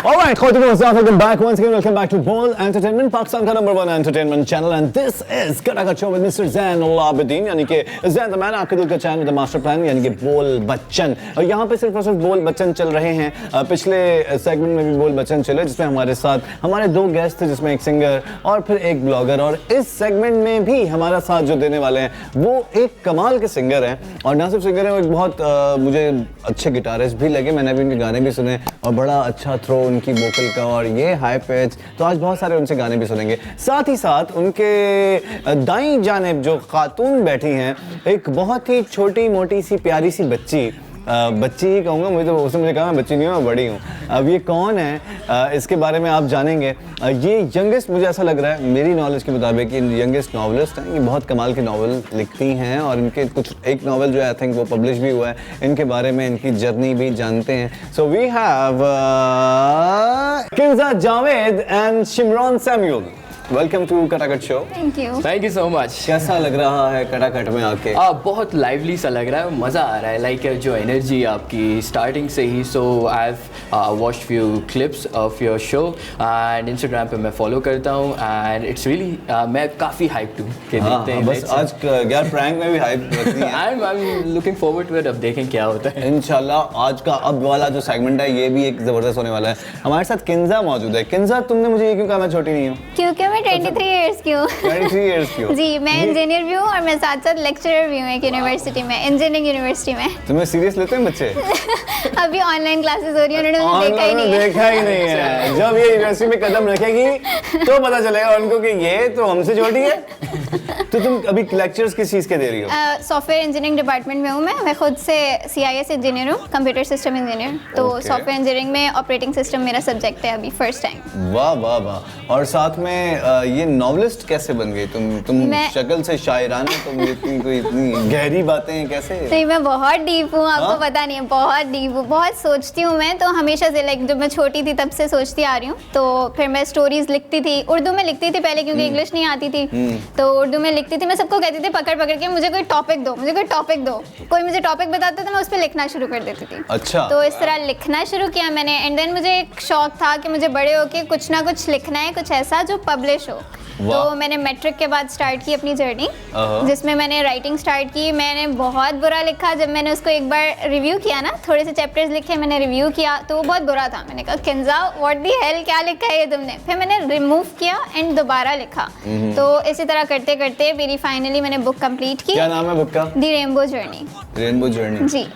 All right, welcome back once again. Welcome back to Ball Entertainment, Pakistan का #1 entertainment channel, and this is Katakat Show with Mr. Zain Al-Abidin, यानी कि Zain the man, आपके दिल का चैन, the master plan, यानी कि बोल बच्चन। और यहाँ पे सिर्फ और सिर्फ बोल बच्चन चल रहे हैं। पिछले सेगमेंट में भी बोल बच्चन चले, जिसमें हमारे साथ हमारे 2 गेस्ट थे, जिसमें एक सिंगर और फिर एक ब्लॉगर, और इस सेगमेंट में भी हमारा साथ जो देने वाले हैं वो एक कमाल के सिंगर हैं, और ना सिर्फ सिंगर हैं, वो एक बहुत मुझे अच्छे गिटारिस्ट भी लगे। मैंने भी उनके गाने भी सुने, और बड़ा अच्छा थ्रो उनकी वोकल का, और ये हाई पिच, तो आज बहुत सारे उनसे गाने भी सुनेंगे। साथ ही साथ उनके दाईं जानिब जो खातून बैठी हैं, एक बहुत ही छोटी मोटी सी प्यारी सी बच्ची, बच्ची ही कहूँगा, मुझे तो उसने मुझे कहा मैं बच्ची नहीं हूँ, मैं बड़ी हूँ। अब ये कौन है, इसके बारे में आप जानेंगे। ये यंगेस्ट, मुझे ऐसा लग रहा है मेरी नॉलेज के मुताबिक, ये यंगेस्ट नॉवलिस्ट हैं। ये बहुत कमाल के नावल लिखती हैं, और इनके कुछ एक नावल जो है आई थिंक वो पब्लिश भी हुआ है। इनके बारे में, इनकी जर्नी भी जानते हैं। So we have Kinza Javed and Shimron Samuel. Welcome to Katakat show. Thank you. Thank you so much. कैसा लग रहा है कटाकट में आके? बहुत लाइवली सा लग रहा है, मज़ा आ रहा है। लाइक जो एनर्जी आपकी स्टार्टिंग से ही। So I have watched few clips of your show, and Instagram पे मैं फॉलो करता हूँ, एंड इट्स रियली, मैं काफ़ी हाइप्ड हूँ कि देखते हैं। बस आज यार प्रैंक में भी हाइप रखनी है। I am looking forward to it, अब देखें क्या होता है। इंशाल्लाह आज का अब वाला जो सेगमेंट है ये भी एक ज़बरदस्त होने वाला है। हमारे साथ किंजा मौजूद है। किंजा, तुमने मुझे ये क्यों कहा मैं छोटी नहीं हूँ? क्योंकि मैं 23 इयर्स की हूँ। 23 इयर्स की हो? जी, मैं इंजीनियर भी हूँ, और मैं साथ साथ लेक्चरर भी हूँ एक यूनिवर्सिटी में, इंजीनियरिंग यूनिवर्सिटी में। तुम्हें सीरियस लेते हैं बच्चे? अभी ऑनलाइन क्लासेस हो रही है, उन्होंने मुझे देखा ही नहीं है। देखा ही नहीं है। जब ये यूनिवर्सिटी में कदम रखेगी तो पता चलेगा उनको कि ये तो हमसे छोटी है। तो तुम अभी लेक्चर्स किस चीज़ के दे रही हो? सॉफ्टवेयर इंजीनियरिंग डिपार्टमेंट में हूँ मैं खुद से CIS इंजीनियर हूँ, कंप्यूटर सिस्टम इंजीनियर। तो सॉफ्टवेयर इंजीनियरिंग में ऑपरेटिंग सिस्टम मेरा सब्जेक्ट है अभी, फर्स्ट टाइम। वाह वाह वाह। और साथ में ये नॉवलिस्ट कैसे बन गई तुम? शक्ल से शायराना, तुम इतनी गहरी बातें कैसे? नहीं, मैं बहुत डीप हूँ, आपको पता नहीं है, बहुत डीप हूँ, बहुत सोचती हूँ मैं तो हमेशा से। लाइक जब मैं छोटी थी तब से सोचती आ रही हूँ। तो फिर मैं स्टोरीज लिखती थी, उर्दू में लिखती थी पहले, क्योंकि इंग्लिश नहीं आती थी। तो उर्दू में लिखती थी। मैं सबको कहती थी पकड़ पकड़ के, मुझे कोई टॉपिक दो, मुझे कोई टॉपिक दो। कोई मुझे टॉपिक बताता था, मैं उस पर लिखना शुरू कर देती थी। अच्छा। तो इस तरह लिखना शुरू किया मैंने, एंड देन मुझे एक शौक था कि मुझे बड़े होके कुछ ना कुछ लिखना है, कुछ ऐसा जो पब्लिश हो। तो मैंने मैट्रिक के बाद स्टार्ट की अपनी जर्नी, जिसमें मैंने राइटिंग स्टार्ट की। मैंने बहुत बुरा लिखा। जब मैंने उसको एक बार रिव्यू किया ना, थोड़े से चैप्टर्स लिखे, मैंने रिव्यू किया तो वो बहुत बुरा था। मैंने कहा किंजा व्हाट द हेल, क्या लिखा है ये तुमने? फिर मैंने रिमूव किया एंड दोबारा लिखा। तो इसी तरह करते करते मेरी फाइनली मैंने बुक कंप्लीट की। क्या नाम है बुक का? The rainbow journey. Rainbow journey. जी।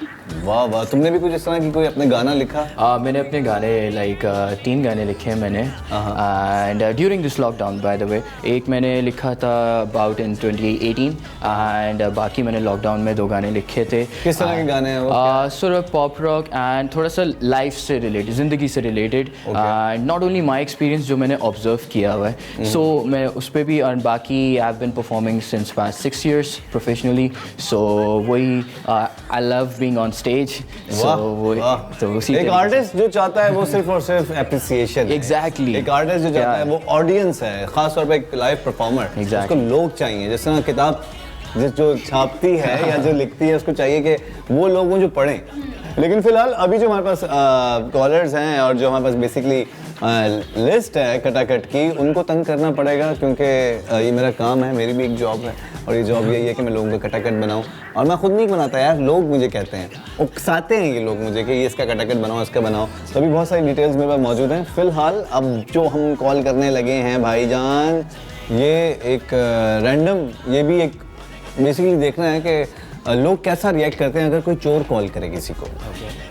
वाह वाह। तुमने भी कुछ इस तरह की कोई अपने गाना लिखा? मैंने अपने गाने लाइक 3 गाने लिखे हैं मैंने, and during this lockdown by the way. एक मैंने लिखा था अबाउट इन 2018, एंड बाकी मैंने लॉकडाउन में 2 गाने लिखे थे। किस तरह के गाने हैं वो? सॉर्ट पॉप रॉक एंड थोड़ा सा लाइफ से रिलेटेड, ज़िंदगी से related, and not only my experience जो मैंने ऑब्जर्व किया हुआ है। सो मैं उस पर भी, और बाकी I have been performing since past 6 years professionally. So वही I love being on stage. तो एक आर्टिस्ट जो चाहता है वो सिर्फ और सिर्फ एप्रिसिएशन। एग्जैक्टली। एक आर्टिस्ट जो चाहता है वो ऑडियंस है, खास तौर पे एक लाइव परफॉर्मर। उसको लोग चाहिए, जिस तरह किताब जो छापती है या जो लिखती है, उसको चाहिए कि वो लोग जो पढ़ें। लेकिन फिलहाल अभी जो हमारे पास कॉलर्स हैं और जो हमारे पास बेसिकली लिस्ट है कटाकट की, उनको तंग करना पड़ेगा क्योंकि ये मेरा काम है, मेरी भी एक जॉब है और ये जॉब यही है कि मैं लोगों का कटाकट बनाऊं। और मैं खुद नहीं बनाता यार, लोग मुझे कहते हैं, उकसाते हैं ये लोग मुझे कि ये इसका कटाकट बनाओ, इसका बनाओ। तो अभी बहुत सारी डिटेल्स मेरे पास मौजूद हैं। फिलहाल अब जो हम कॉल करने लगे हैं भाईजान, ये एक रैंडम, ये भी एक बेसिकली देखना है कि लोग कैसा रिएक्ट करते हैं अगर कोई चोर कॉल करे किसी को।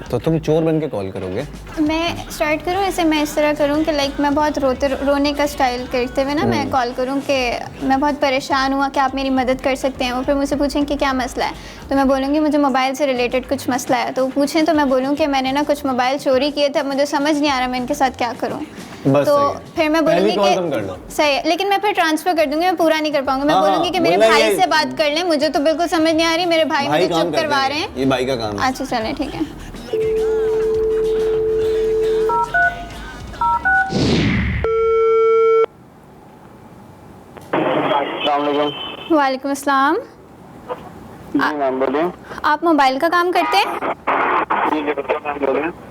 तो तुम चोर बन के कॉल करोगे? मैं स्टार्ट करूँ ऐसे, मैं इस तरह करूँ कि लाइक मैं बहुत रोने का स्टाइल करते हुए ना मैं कॉल करूँ कि मैं बहुत परेशान हुआ, कि आप मेरी मदद कर सकते हैं। वो फिर मुझसे पूछें कि क्या मसला है, तो मैं बोलूँगी मुझे मोबाइल से रिलेटेड कुछ मसला है। तो वो पूछें तो मैं बोलूँ कि मैंने ना कुछ मोबाइल चोरी किए थे, मुझे समझ नहीं आ रहा मैं इनके साथ क्या करूँ। तो फिर मैं बोलूँगी कि सही है, लेकिन मैं फिर ट्रांसफ़र कर दूँगी, मैं पूरा नहीं कर पाऊँगी। मैं बोलूँगी कि मेरे भाई से बात कर लें, मुझे तो बिल्कुल समझ नहीं आ रही, मेरे भाई मुझे चुप करवा रहे हैं। ये भाई का काम है। अच्छा चलें, ठीक है। वालेकुम अस्सलाम। आप मोबाइल का काम करते हैं?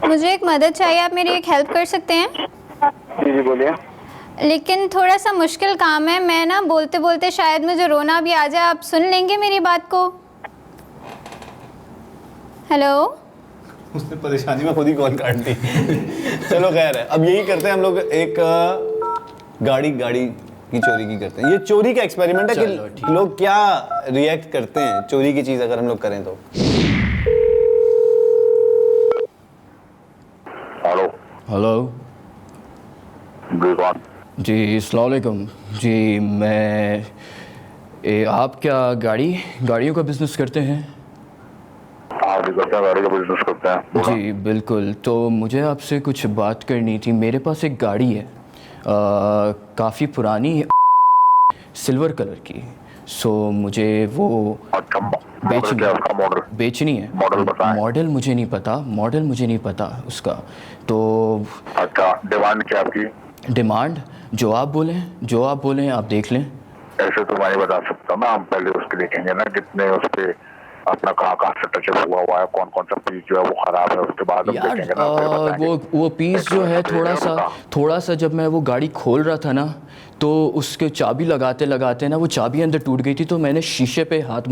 मुझे एक मदद चाहिए, आप मेरी एक हेल्प कर सकते हैं? जी बोलिए। लेकिन थोड़ा सा मुश्किल काम है, मैं ना बोलते बोलते शायद मुझे रोना भी आ जाए, आप सुन लेंगे मेरी बात को? हेलो। उसने परेशानी में खुद ही कॉल काट दी। चलो खैर है, अब यही करते हैं हम लोग, एक गाड़ी की चोरी की करते हैं। ये चोरी का एक्सपेरिमेंट है कि लोग क्या रिएक्ट करते हैं चोरी की चीज अगर हम लोग करें तो। हेलो। हेलो जी कौन? जी अस्सलाम वालेकुम जी, आप क्या गाड़ियों का बिज़नेस करते हैं? आप भी करते हैं, गाड़ी का बिजनेस करते हैं? जी बिल्कुल। तो मुझे आपसे कुछ बात करनी थी। मेरे पास एक गाड़ी है, काफ़ी पुरानी, सिल्वर कलर की। सो मुझे वो बेचनी है। मॉडल मुझे नहीं पता उसका। तो अच्छा, डिमांड क्या आपकी? डिमांड जो आप बोलें आप देख लें। ऐसे तो मैं नहीं बता सकता ना, हम पहले उसके देखेंगे ना कितने उस पे अपना कहाँ से टचअप हुआ है, कौन सा पीस जो है वो खराब है, उसके बाद हम देखेंगे ना। वो पीस जो है थोड़ा सा जब मैं वो गाड़ी खोल रहा था ना, तो उसके चाबी लगाते ना वो चाबी अंदर टूट गई थी। तो मैंने शीशे पे हाथ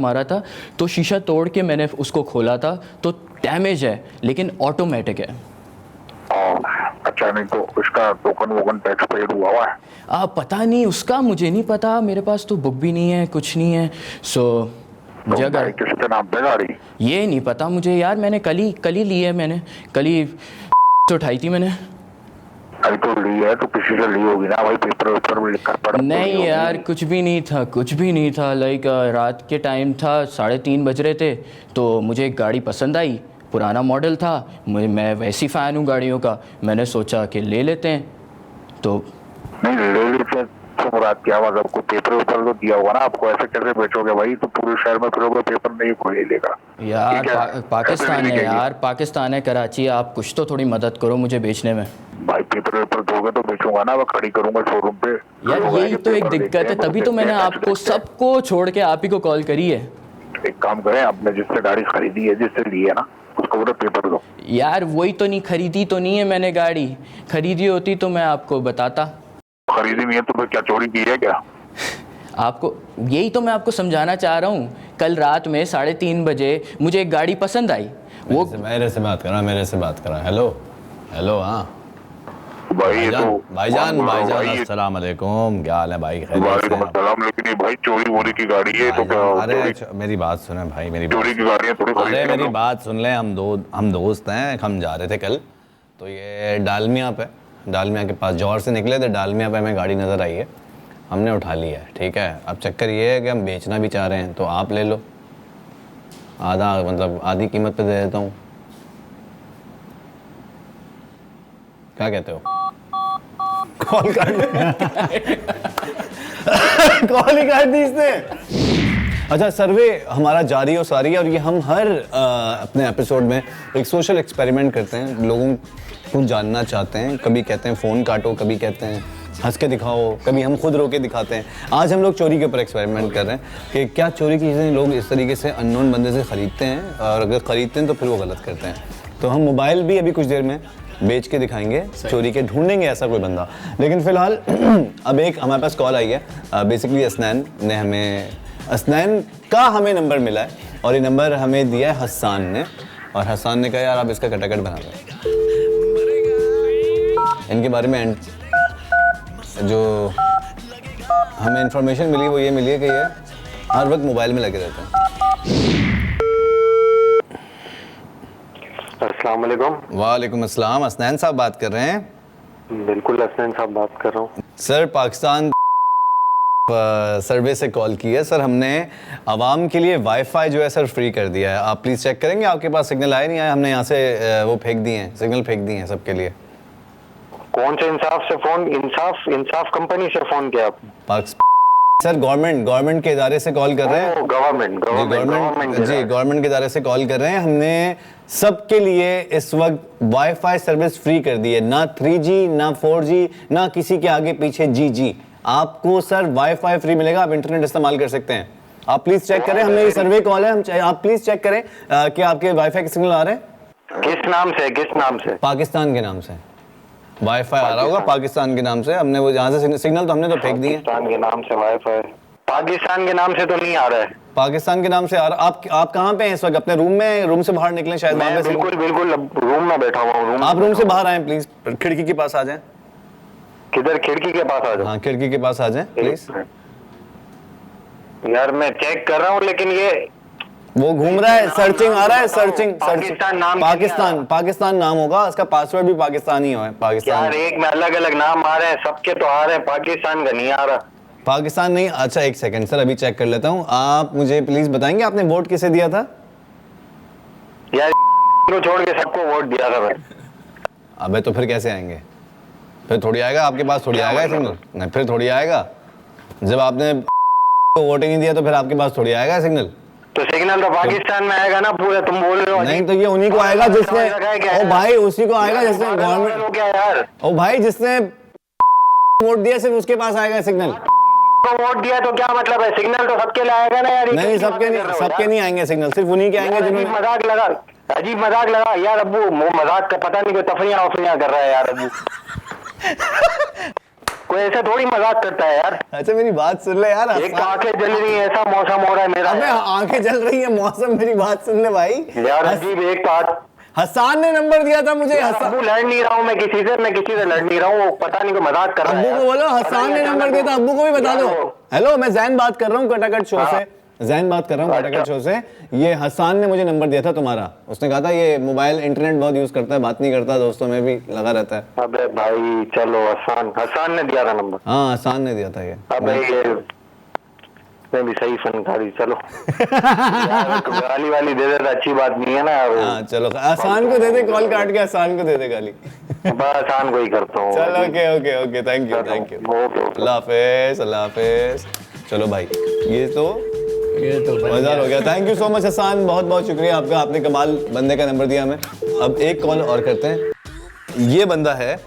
मारा था, तो शीशा तोड़ के मैंने उसको खोला था। तो डैमेज है लेकिन ऑटोमेटिक है। अच्छा, नहीं तो उसका टोकन टैक्स पेड हुआ है? पता नहीं, उसका मुझे नहीं पता, मेरे पास तो बुक भी नहीं है, कुछ नहीं है। सो मुझे अगर किसके नाम पे गाड़ी? ये नहीं पता मुझे यार, मैंने कल ही ली है, मैंने कल ही उठाई थी मैंने। अरे तो ली है तो किसी से ली होगी ना भाई, पेपर में लिखा पड़ा? नहीं यार, कुछ भी नहीं था। लाइक रात के टाइम था, 3:30 बज रहे थे, तो मुझे एक गाड़ी पसंद आई, पुराना मॉडल था, मैं वैसी फ़ैन हूँ गाड़ियों का, मैंने सोचा कि ले लेते हैं। तो नहीं ले लेते तो मुराद क्या, मतलब को पेपर तो दिया होगा ना आपको, ऐसे कैसे बेचोगे भाई? तो पूरे शहर में फिरोगे, पेपर नहीं कोई लेगा यार। पाकिस्तान है यार, पाकिस्तान है, कराची। आप कुछ तो थोड़ी मदद करो मुझे बेचने में। भाई पेपर दोगे तो बेचूंगा ना, मैं खड़ी करूंगा शोरूम पे यार। यही तो एक दिक्कत है, तभी तो मैंने आपको सबको छोड़ के आप ही को कॉल करी है। एक काम करें, आपने जिससे गाड़ी खरीदी है, जिससे ली है ना, उसको बोलो पेपर दो। यार वही तो नहीं, खरीदी तो नहीं है मैंने गाड़ी, खरीदी होती तो मैं आपको बताता। खरीदी नहीं है तो फिर क्या चोरी की है क्या? आपको यही तो मैं आपको समझाना चाह रहा हूँ। कल रात में 3:30 बजे मुझे एक गाड़ी पसंद आई। वो मेरे से बात करा। हेलो हाँ भाईजान अस्सलाम वालेकुम, क्या हाल है भाई? वालेकुम अस्सलाम। लेकिन ये भाई चोरी वोरी की गाड़ी है तो क्या? अरे मेरी बात सुने भाई, चोरी की गाड़ी है थोड़ी। अरे मेरी बात सुन ले, हम दोस्त हैं, हम जा रहे थे कल, तो ये डालमिया के पास जौहर से निकले थे, डालमिया पे हमें गाड़ी नज़र आई है, हमने उठा ली है। ठीक है, अब चक्कर ये है कि हम बेचना भी चाह रहे हैं, तो आप ले लो, आधी कीमत पे दे देता हूँ, क्या कहते हो? कॉल ही काट दी इसने। अच्छा, सर्वे हमारा जारी और सारी है, और ये हम हर अपने एपिसोड में एक सोशल एक्सपेरिमेंट करते हैं, लोगों को जानना चाहते हैं। कभी कहते हैं फ़ोन काटो, कभी कहते हैं हंस के दिखाओ, कभी हम खुद रो के दिखाते हैं। आज हम लोग चोरी के ऊपर एक्सपेरिमेंट कर रहे हैं कि क्या चोरी की चीज़ें लोग इस तरीके से अननोन बंदे से ख़रीदते हैं, और अगर ख़रीदते हैं तो फिर वो गलत करते हैं। तो हम मोबाइल भी अभी कुछ देर में बेच के दिखाएंगे, चोरी के ढूंढेंगे ऐसा कोई बंदा। लेकिन फिलहाल अब एक हमारे पास कॉल आई है। बेसिकली असनैन का हमें नंबर मिला है और ये नंबर हमें दिया है हसन ने, और हसन ने कहा यार आप इसका कटाकट बना दो। इनके बारे में जो हमें इंफॉर्मेशन मिली वो ये मिली है कि ये हर वक्त मोबाइल में लगे रहते हैं। अस्सलाम वालेकुम। वालेकुम अस्सलाम। असनैन साहब बात कर रहे हैं? बिल्कुल असनैन साहब बात कर रहा हूँ सर। पाकिस्तान सर्वे से कॉल की है सर। हमने आवाम के लिए वाईफाई जो है सर फ्री कर दिया है। आप प्लीज़ चेक करेंगे आपके पास सिग्नल आए नहीं आए? हमने यहाँ से वो फेंक दिए हैं, सिग्नल फेंक दिए हैं सबके लिए। कौन से इंसाफ से फोन? इंसाफ कंपनी से फोन किया आपने? सर गवर्नमेंट के इदारे से कॉल कर रहे हैं। गवर्नमेंट के इदारे से कॉल कर रहे हैं। हमने सबके लिए इस वक्त वाईफाई सर्विस फ्री कर दी है, ना 3G ना 4G ना किसी के आगे पीछे जी। आपको सर वाईफाई फ्री मिलेगा, आप इंटरनेट इस्तेमाल कर सकते हैं। आप प्लीज चेक करें, हमने ये सर्वे कॉल है, आप प्लीज चेक करें कि आपके वाईफाई के सिग्नल आ रहे हैं। किस नाम से? पाकिस्तान के नाम से वाईफाई आ रहा होगा, पाकिस्तान के नाम से। हमने वो जहाँ से सिग्नल तो हमने तो फेंक दिए। पाकिस्तान के नाम से वाईफाई? पाकिस्तान के नाम से तो नहीं आ रहा है। पाकिस्तान के नाम से आ रहा। आप कहाँ पे हैं इस वक्त? अपने रूम में? रूम से बाहर निकलें शायद। मैं बिल्कुल रूम में बैठा हुआ हूँ। आप रूम से बाहर आए प्लीज, खिड़की के पास आ जाएं। किधर? खिड़की के पास आ जाओ। हाँ खिड़की के पास आ जाएं प्लीज। यार मैं चेक कर रहा हूँ लेकिन ये वो घूम रहा है, सर्चिंग आ रहा है, सर्चिंग। पाकिस्तान नाम होगा, उसका पासवर्ड भी पाकिस्तानी है। पाकिस्तान यार एक में अलग अलग नाम आ रहे हैं, सबके तो आ रहे हैं, पाकिस्तान का नहीं आ रहा। पाकिस्तान नहीं? अच्छा एक सेकंड सर, अभी चेक कर लेता हूँ। आप मुझे प्लीज बताएंगे आपने वोट किसे दिया था? यार को छोड़ के सबको वोट दिया था मैं। अबे तो फिर कैसे आएंगे? फिर थोड़ी आएगा आपके पास, थोड़ी आएगा सिग्नल। नहीं फिर थोड़ी आएगा, जब आपने वोट ही नहीं दिया तो फिर आपके पास थोड़ी आएगा सिग्नल। तो सिग्नल तो पाकिस्तान में आएगा ना पूरा, तुम बोल रहे हो। नहीं तो ये उन्हीं को आएगा जिसने, ओ भाई उसी को आएगा जिसने गवर्नमेंट, क्या यार, ओ भाई जिसने वोट दिया सिर्फ उसके पास आएगा सिग्नल। तो वोट दिया तो क्या मतलब है? सिग्नल तो सबके लिए आएगा ना यार। नहीं सबके नहीं आएंगे सिग्नल, सिर्फ उन्हीं के आएंगे जिन्होंने। अजीब मजाक लगा यार अब्बू, मजाक का पता नहीं कोई तफरियां कर रहा है यार अब्बू। कोई ऐसा थोड़ी मजाक करता है यार। अच्छा मेरी बात सुन ले यार। एक आंखें जल रही है, ऐसा मौसम हो रहा है मेरा। अबे आंखें जल रही है मौसम, मेरी बात सुन ले भाई यार। अजीब एक बात, हसन ने नंबर दिया था मुझे। अब्बू लड़ नहीं रहा हूँ मैं किसी से लड़ नहीं रहा हूँ, पता नहीं कोई मजाक कर रहा है। अब्बू को बोलो हसन ने नंबर दिया था, अब्बू को भी बता दो। हेलो मैं जैन बात कर रहा हूँ कटाकट शो से, जैन बात कर रहा हूँ कटाकट शो से। ये हसन ने मुझे नंबर दिया था तुम्हारा। उसने कहा था ये मोबाइल इंटरनेट बहुत यूज करता है, बात नहीं करता, दोस्तों में भी लगा रहता है। अबे भाई चलो, हसन ने दिया था नंबर। हाँ हसन ने दिया था ये। अबे ये मैं भी सही फनकारी। चलो गाली वाली दे देता, अच्छी बात नहीं है ना। हाँ चलो हसन को दे दे, कॉल काट के हसन को दे दे गाली। हसन को ही करता हूँ। चलो ओके थैंक यू। अल्लाह हाफिज। चलो भाई ये तो मजेदार हो गया। Thank you so much Hasan, बहुत बहुत शुक्रिया आपका, आपने कमाल बंदे का नंबर दिया हमें। अब एक कॉल और करते हैं। ये बंदा है,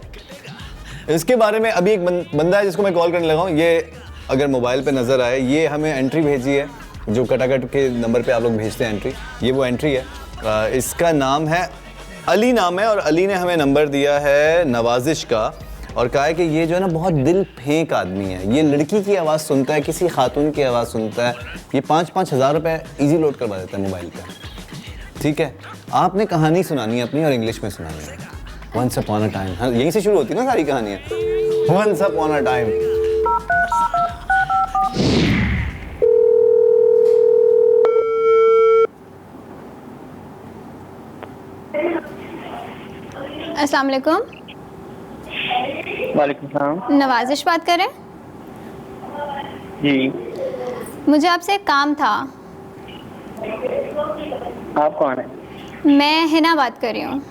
इसके बारे में अभी एक बंदा है जिसको मैं कॉल करने लगा हूँ। ये अगर मोबाइल पे नज़र आए, ये हमें एंट्री भेजी है जो कटाकट के नंबर पे आप लोग भेजते हैं एंट्री, ये वो एंट्री है। इसका नाम है अली नाम है, और अली ने हमें नंबर दिया है नवाजिश का, और कहा है कि ये जो है ना बहुत दिल फेंक आदमी है। ये लड़की की आवाज़ सुनता है, किसी खातून की आवाज़ सुनता है, ये 5-5 हज़ार रुपये ईजी लोड करवा देता है मोबाइल पे। ठीक है, आपने कहानी सुनानी है अपनी और इंग्लिश में सुनानी है। वंस अपॉन अ टाइम, हाँ यहीं से शुरू होती है ना सारी कहानियाँ। Once upon a time. अस्सलाम वालेकुम। वालेकुम सलाम। नवाजिश बात कर रहे हैं? जी। मुझे आपसे एक काम था। आप कौन है? मैं हिना बात कर रही हूँ।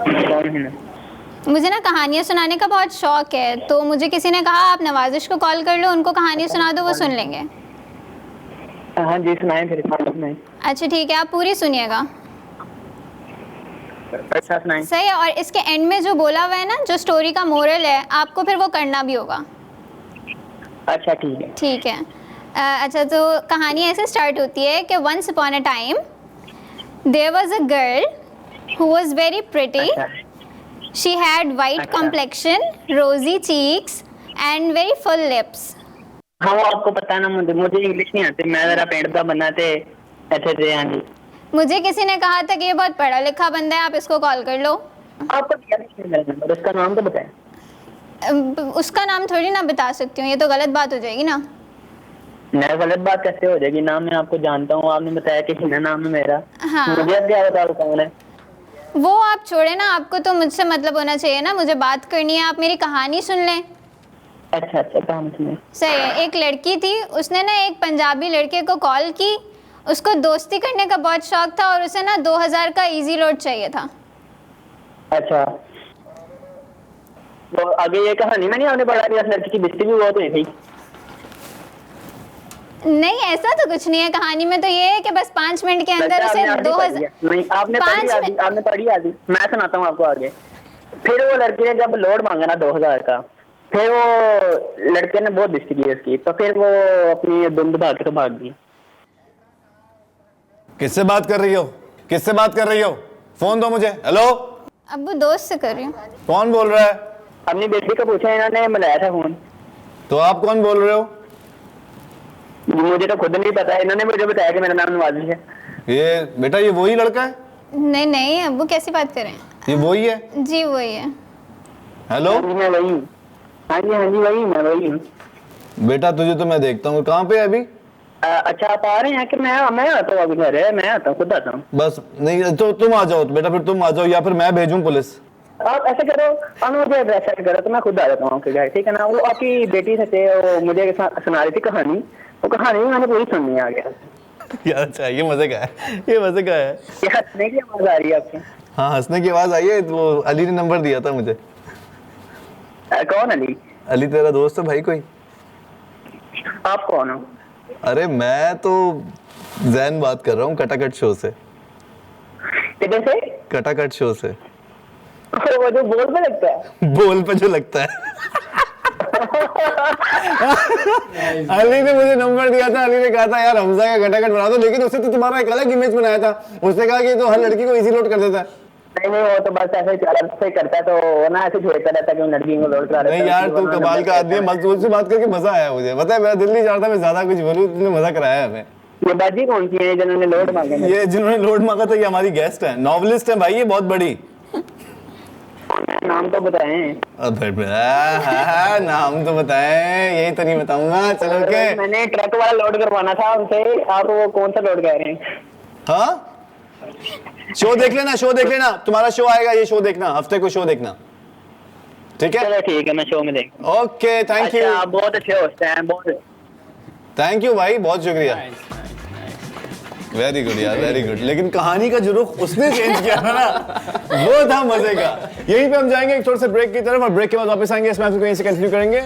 कौन हिना? मुझे ना कहानियाँ सुनाने का बहुत शौक है, तो मुझे किसी ने कहा आप नवाजिश को कॉल कर लो, उनको कहानी सुना दो, वो सुन लेंगे। हाँ जी सुनाएं फिर। अच्छा ठीक है, आप पूरी सुनिएगा। अच्छा सुनाएं। सही है, और इसके एंड में जो बोला हुआ है ना, जो स्टोरी का मोरल है, आपको फिर वो करना भी होगा। अच्छा ठीक है। ठीक है। अच्छा तो कहानी ऐसे स्टार्ट होती है कि once upon a time there was a girl who was very pretty. She had white complexion, rosy cheeks and very full lips. हाँ वो आपको पता ना, मुझे इंग्लिश नहीं आती, मैं जरा पेड़ का बना थे अच्छे थे। हाँ जी, मुझे किसी ने कहा था कि ये बहुत पढ़ा लिखा बंदा है, आप इसको कॉल कर लो। आपको दिया नहीं मेरा नंबर, उसका नाम तो बताएं। उसका नाम थोड़ी ना बता सकती हूँ, ये तो गलत बात हो जाएगी ना। मैं गलत बात कैसे हो जाएगी? नाम मैं आपको जानता हूँ, आपने बताया कि हिना नाम है मेरा। हाँ। मुझे अब क्या बताओ कौन है? वो आप छोड़े ना, आपको तो मुझसे मतलब होना चाहिए ना, मुझे बात करनी है, आप मेरी कहानी सुन लें। अच्छा अच्छा, कहानी सुनिए। सही है। एक लड़की थी, उसने ना एक पंजाबी लड़के को कॉल की, उसको दोस्ती करने का बहुत शौक था और उसे ना 2000 का इजी लोड चाहिए था। अच्छा, तो आगे ये कहानी में नहीं आपने पढ़ा कि लड़की की बिस्ती भी बहुत हुई थी? नहीं, ऐसा तो कुछ नहीं है कहानी में, तो ये है कि बस 5 मिनट के अंदर उसे 2000। नहीं, आपने पढ़ी आदि, मैं सुनाता हूँ आपको आगे। फिर वो लड़की ने जब लोड मांगा ना 2000 का, फिर वो लड़के ने बहुत बिस्ती की उसकी, तो फिर वो अपनी धुंध भाग के भाग गई। किससे बात कर रही हो? किससे बात कर रही हो? फोन दो मुझे। हेलो, अब्बू दोस्त से कर रही हूँ। कौन बोल रहा है? अपनी बेटी को पूछा, इन्होंने मिलाया था फोन। तो आप कौन बोल रहे हो? मुझे तो खुद नहीं पता, इन्होंने मुझे बताया कि मेरा नाम नवाजी है। ये बेटा, ये वही लड़का है? नहीं नहीं अब्बू, कैसी बात कर रहे हैं? ये वही है? जी वही है। हेलो, मैं वही हूँ। हाँ जी वही, मैं वही हूँ। बेटा तुझे तो मैं देखता हूँ, कहाँ पे है अभी? अच्छा, आप आ रहे हैं कि मैं आता हूँ? अभी घर है, मैं आता हूँ, खुद आता हूँ। बस नहीं तो तुम आ जाओ बेटा, फिर तुम आ जाओ या फिर मैं भेजूं पुलिस। आप ऐसे करो, मुझे एड्रेस सेंड करो तो मैं खुद आ जाता हूँ आपके घर, ठीक है ना? वो आपकी बेटी से वो मुझे सुना रही थी कहानी, वो कहानी मैंने पूरी सुननी आ गया यार। अच्छा, ये मजे का है, ये मजे का है। ये हंसने की आवाज आ रही है आपकी? हाँ, हंसने की आवाज आई है। वो अली ने नंबर दिया था मुझे। कौन अली? अली तेरा दोस्त है भाई कोई? आप कौन हो? अरे मैं तो जैन बात कर रहा हूँ, कटाकट शो से। किधर से? कटाकट शो से। वो जो बोल पे लगता है? बोल पे जो लगता है। अली ने मुझे नंबर दिया था, अली ने कहा था यार हमजा का कटाकट बना दो, लेकिन उससे तो तुम्हारा एक अलग इमेज बनाया था। उसने कहा कि तो हर लड़की को इजी लोड कर देता है। नहीं, वो तो बस ऐसे से करता है, तो ना ऐसे छेड़ता रहता है कि लड़की को लोड करा रहा है। नहीं यार, तू कमाल का आदमी है, मजबूत से बात करके मजा आया मुझे। पता है मेरा दिल नहीं चाहता मैं ज्यादा कुछ बोलूं, तुमने मजा कराया हमें। ये बाजी कौन सी है जिन्होंने लोड मांगा? ये जिन्होंने लोड मांगा था, ये हमारी गेस्ट है, नॉवेलिस्ट है भाई, ये बहुत बड़ी। नाम तो बताएं। नाम तो बताएं, यही तो नहीं बताऊंगा। चलो के मैंने ट्रक वाला लोड करवाना था उनसे, आप वो कौन सा लोड कह रहे हैं? हाँ, शो देख लेना, शो देख लेना, तुम्हारा शो आएगा, ये शो देखना, हफ्ते को शो देखना, ठीक है? चलो ठीक है, मैं शो में देख। Okay, thank you. आप बहुत अच्छे होस्ट हैं, बहुत थैंक यू भाई, बहुत शुक्रिया। वेरी गुड यार, वेरी गुड। लेकिन कहानी का जो रुख उसने चेंज किया था ना, वो था मजे का। यहीं पे हम जाएंगे एक थोड़े से ब्रेक की तरफ, और ब्रेक के बाद वापस आएंगे, इस मैच को यहीं से कंटिन्यू करेंगे।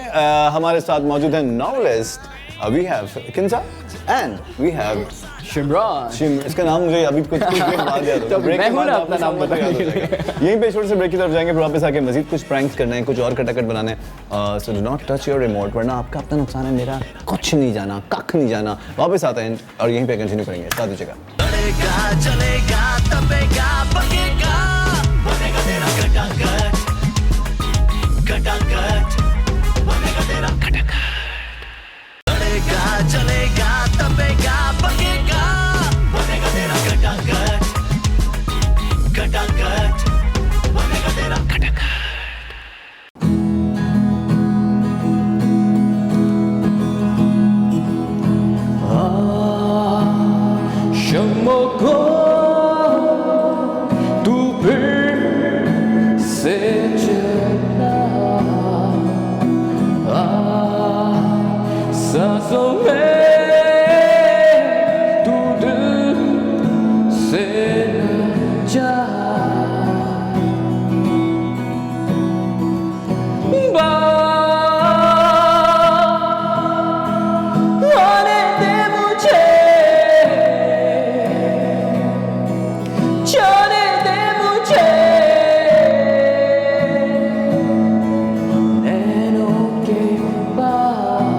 हमारे साथ मौजूद है novelist, we have Kinza and we have Shimron. इसका नाम मुझे अभी कुछ बाद याद होगा। ब्रेक के बाद अपना नाम बता यहीं पे छोटे से ब्रेक की तरफ जाएंगे, फिर वापस आके मजीद कुछ प्रैंक्स करना है, कुछ और कटाकट बनाने। So do not touch your remote, वरना आपका अपना नुकसान है, मेरा कुछ नहीं जाना, कख नहीं जाना। वापस आते हैं और यहीं पे कंटिन्यू करेंगे, साथ दीजिएगा। बढ़ेगा चलेगा तपेगा पकेगा, बनेगा तेरा कटाकट, कटाकट बनेगा तेरा कटाकट। बढ़ेगा चलेगा तपेगा पकेगा, बनेगा तेरा कटाकट, कटाकट बनेगा तेरा कटाकट। शम्मों को तू फिर से जला, सांसों में तू दिल से न जा, आने दे मुझे, जाने दे मुझे, नैनों के पार।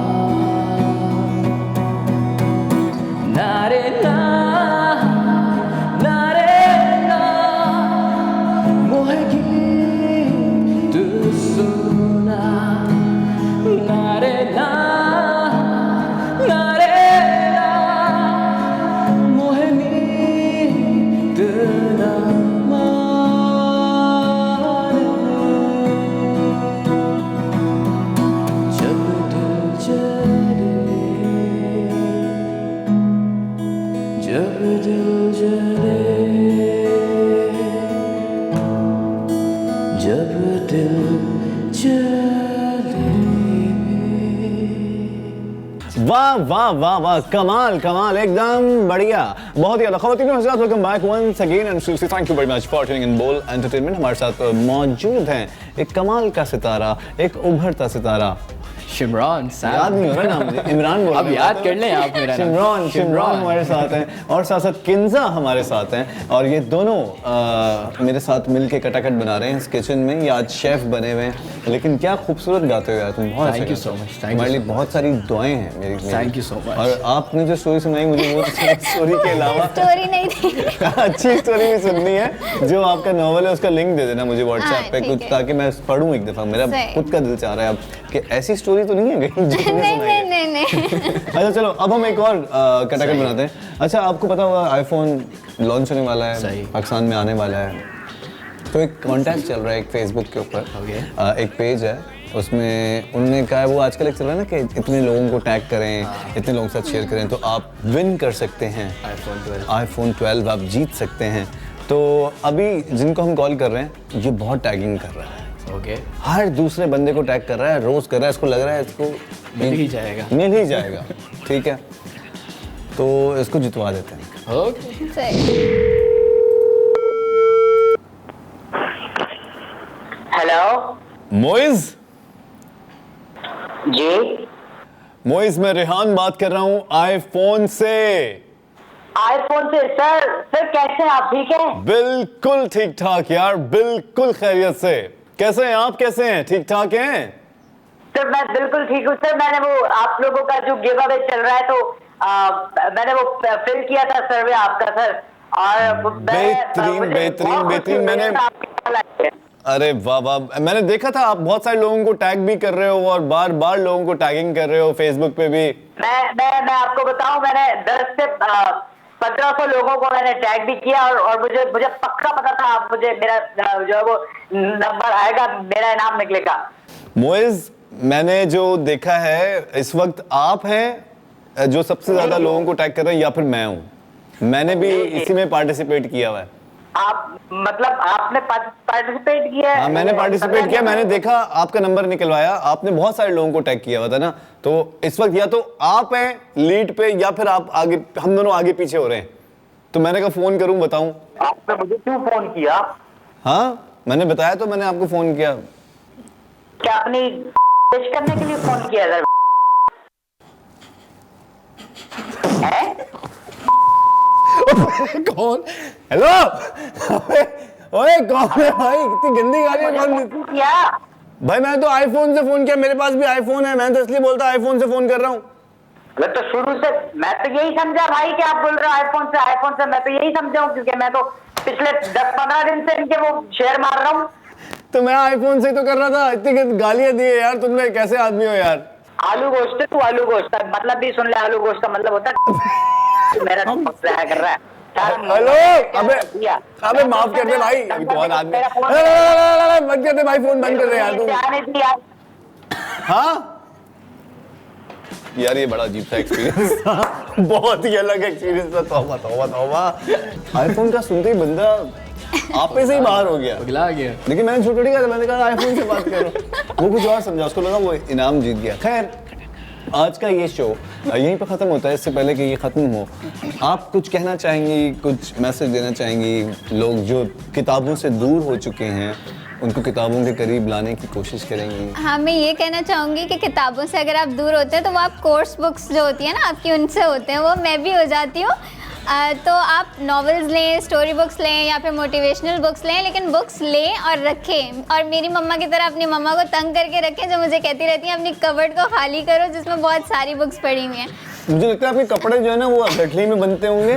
वाह वाह वाह वाह, कमाल कमाल, एकदम बढ़िया, बहुत ही अलग। ख़वातीन हज़रात, welcome back once again and thank you very much for tuning in Bol entertainment. हमारे साथ मौजूद हैं एक कमाल का सितारा, एक उभरता सितारा, शिमरॉन साहब। याद नहीं हो रहा नाम मुझे, इमरान बोल अब याद कर लें आप मेरा नाम। शिमरॉन हमारे साथ हैं और साथ साथ किंजा हमारे साथ हैं, और ये दोनों मेरे साथ मिलके कटाकट बना रहे हैं इस किचन में। ये आज शेफ बने हुए हैं, लेकिन क्या खूबसूरत गाते हो यार तुम, बहुत थैंक यू सो मच। हमारे लिए बहुत सारी दुआएं हैं मेरी। Thank you so much. और आपने जो स्टोरी सुनाई मुझे, वो स्टोरी के अलावा स्टोरी नहीं थी। अच्छी स्टोरी भी सुननी है। जो आपका नॉवल है उसका लिंक दे देना मुझे व्हाट्सएप पे कुछ, ताकि मैं पढ़ूं एक दफा। मेरा खुद का दिल चाह रहा है अब कि ऐसी स्टोरी तो नहीं है कहीं। नहीं। अच्छा चलो, अब हम एक और कटाकट बनाते हैं। अच्छा, आपको पता होगा आईफोन लॉन्च होने वाला है, पाकिस्तान में आने वाला है, तो एक कॉन्टेस्ट चल रहा है एक फेसबुक के ऊपर। एक पेज है, उसमें उन्होंने कहा है, वो आजकल एक चल रहा है ना कि इतने लोगों को टैग करें, इतने लोगों के साथ शेयर करें तो आप विन कर सकते हैं आईफोन 12 आप जीत सकते हैं। तो अभी जिनको हम कॉल कर रहे हैं, ये बहुत टैगिंग कर रहा है। हर दूसरे बंदे को टैग कर रहा है, रोज कर रहा है, इसको लग रहा है इसको मिल ही जाएगा। ठीक है, तो इसको जितवा देते हैं। हेलो मोइज जी, मोइज, मैं रेहान बात कर रहा हूँ आईफोन से। आईफोन से? सर कैसे हैं आप, ठीक है? बिल्कुल ठीक ठाक यार, बिल्कुल खैरियत से। कैसे हैं आप, कैसे हैं, ठीक ठाक हैं? सर मैं बिल्कुल ठीक हूँ सर। मैंने वो आप लोगों का जो गिव अवे चल रहा है, तो मैंने वो फिल किया था सर्वे आपका सर, और बेहतरीन। मैंने, अरे वाह वाह, मैंने देखा था आप बहुत सारे लोगों को टैग भी कर रहे हो और बार बार लोगों को टैगिंग कर रहे हो फेसबुक पे भी। मैं आपको बताऊं, मैंने 10 से 1500 लोगों को मैंने टैग भी किया, और मुझे पक्का पता था आप मुझे, मेरा जो है वो नंबर आएगा, मेरा इनाम निकलेगा। मोइज, मैंने जो देखा है इस वक्त आप हैं जो सबसे ज्यादा लोगों को टैग कर रहे हैं, या फिर मैं हूँ। मैंने भी इसी में पार्टिसिपेट किया हुआ है। आप मतलब आपने पार्टिसिपेट किया है? हाँ, मैंने पार्टिसिपेट किया, मैंने देखा, आपका नंबर निकलवाया, आपने बहुत सारे लोगों को टैग किया हुआ था ना। तो इस वक्त या तो आप हैं लीड पे, या फिर आप आगे, हम दोनों आगे पीछे हो रहे हैं। तो मैंने कहा फोन करूं, बताऊं। आपने मुझे क्यों फोन किया? हाँ, मैंने बताया तो मैंने आपको फोन किया। क्या आपने करने के लिए फोन किया सर? कौन? हेलो, ओए कौन है भाई? इतनी गंदी गाली कौन किया? भाई मैंने तो आईफोन से फोन किया, मेरे पास भी आईफोन है, मैं तो इसलिए बोलता आईफोन से फोन कर रहा हूँ। तो शुरू से मैं तो यही समझा भाई कि आप बोल रहे हो आईफोन से, मैं तो यही समझा हूँ, क्योंकि मैं तो पिछले 10-15 दिन से इनके वो शेयर मार रहा हूँ। तो मैं आईफोन से तो कर रहा था, इतनी गालियां दी है यार तुमने, कैसे आदमी हो यार? आलू गोश्त, तू आलू गोश्त मतलब भी सुन ले, आलू गोश्त का मतलब होता है मेरा कर रहा है। हेलो, अबे माफ कर दे भाई, अभी तो और आदमी मत कर दे भाई, फोन बंद कर दे यार तू। हाँ यार, ये बड़ा अजीब सा एक्सपीरियंस था, बहुत ही अलग एक्सपीरियंस था। तौबा तौबा तौबा, आईफोन का सुनते ही बंदा आप पे से ही बाहर हो गया, पगला गया। लेकिन मैंने झूठ नहीं कहा, मैंने कहा आईफोन से बात करो, वो कुछ और समझा, उसको लगा वो इनाम जीत गया। खैर, आज का ये शो यहीं पर ख़त्म होता है। इससे पहले कि ये ख़त्म हो, आप कुछ कहना चाहेंगी, कुछ मैसेज देना चाहेंगी? लोग जो किताबों से दूर हो चुके हैं, उनको किताबों के करीब लाने की कोशिश करेंगी? हाँ, मैं ये कहना चाहूँगी कि किताबों से अगर आप दूर होते हैं तो वो आप कोर्स बुक्स जो होती है ना आपकी, उनसे होते हैं। वो मैं भी हो जाती हूँ। तो आप नॉवेल्स लें, स्टोरी बुक्स लें, या फिर मोटिवेशनल बुक्स लें, लेकिन बुक्स लें और रखें। और मेरी मम्मा की तरह अपनी मम्मा को तंग करके रखें, जो मुझे कहती रहती है अपनी कबर्ड को खाली करो जिसमें बहुत सारी बुक्स पड़ी हुई हैं। मुझे लगता है आपके कपड़े जो है ना वो गठली में बनते होंगे,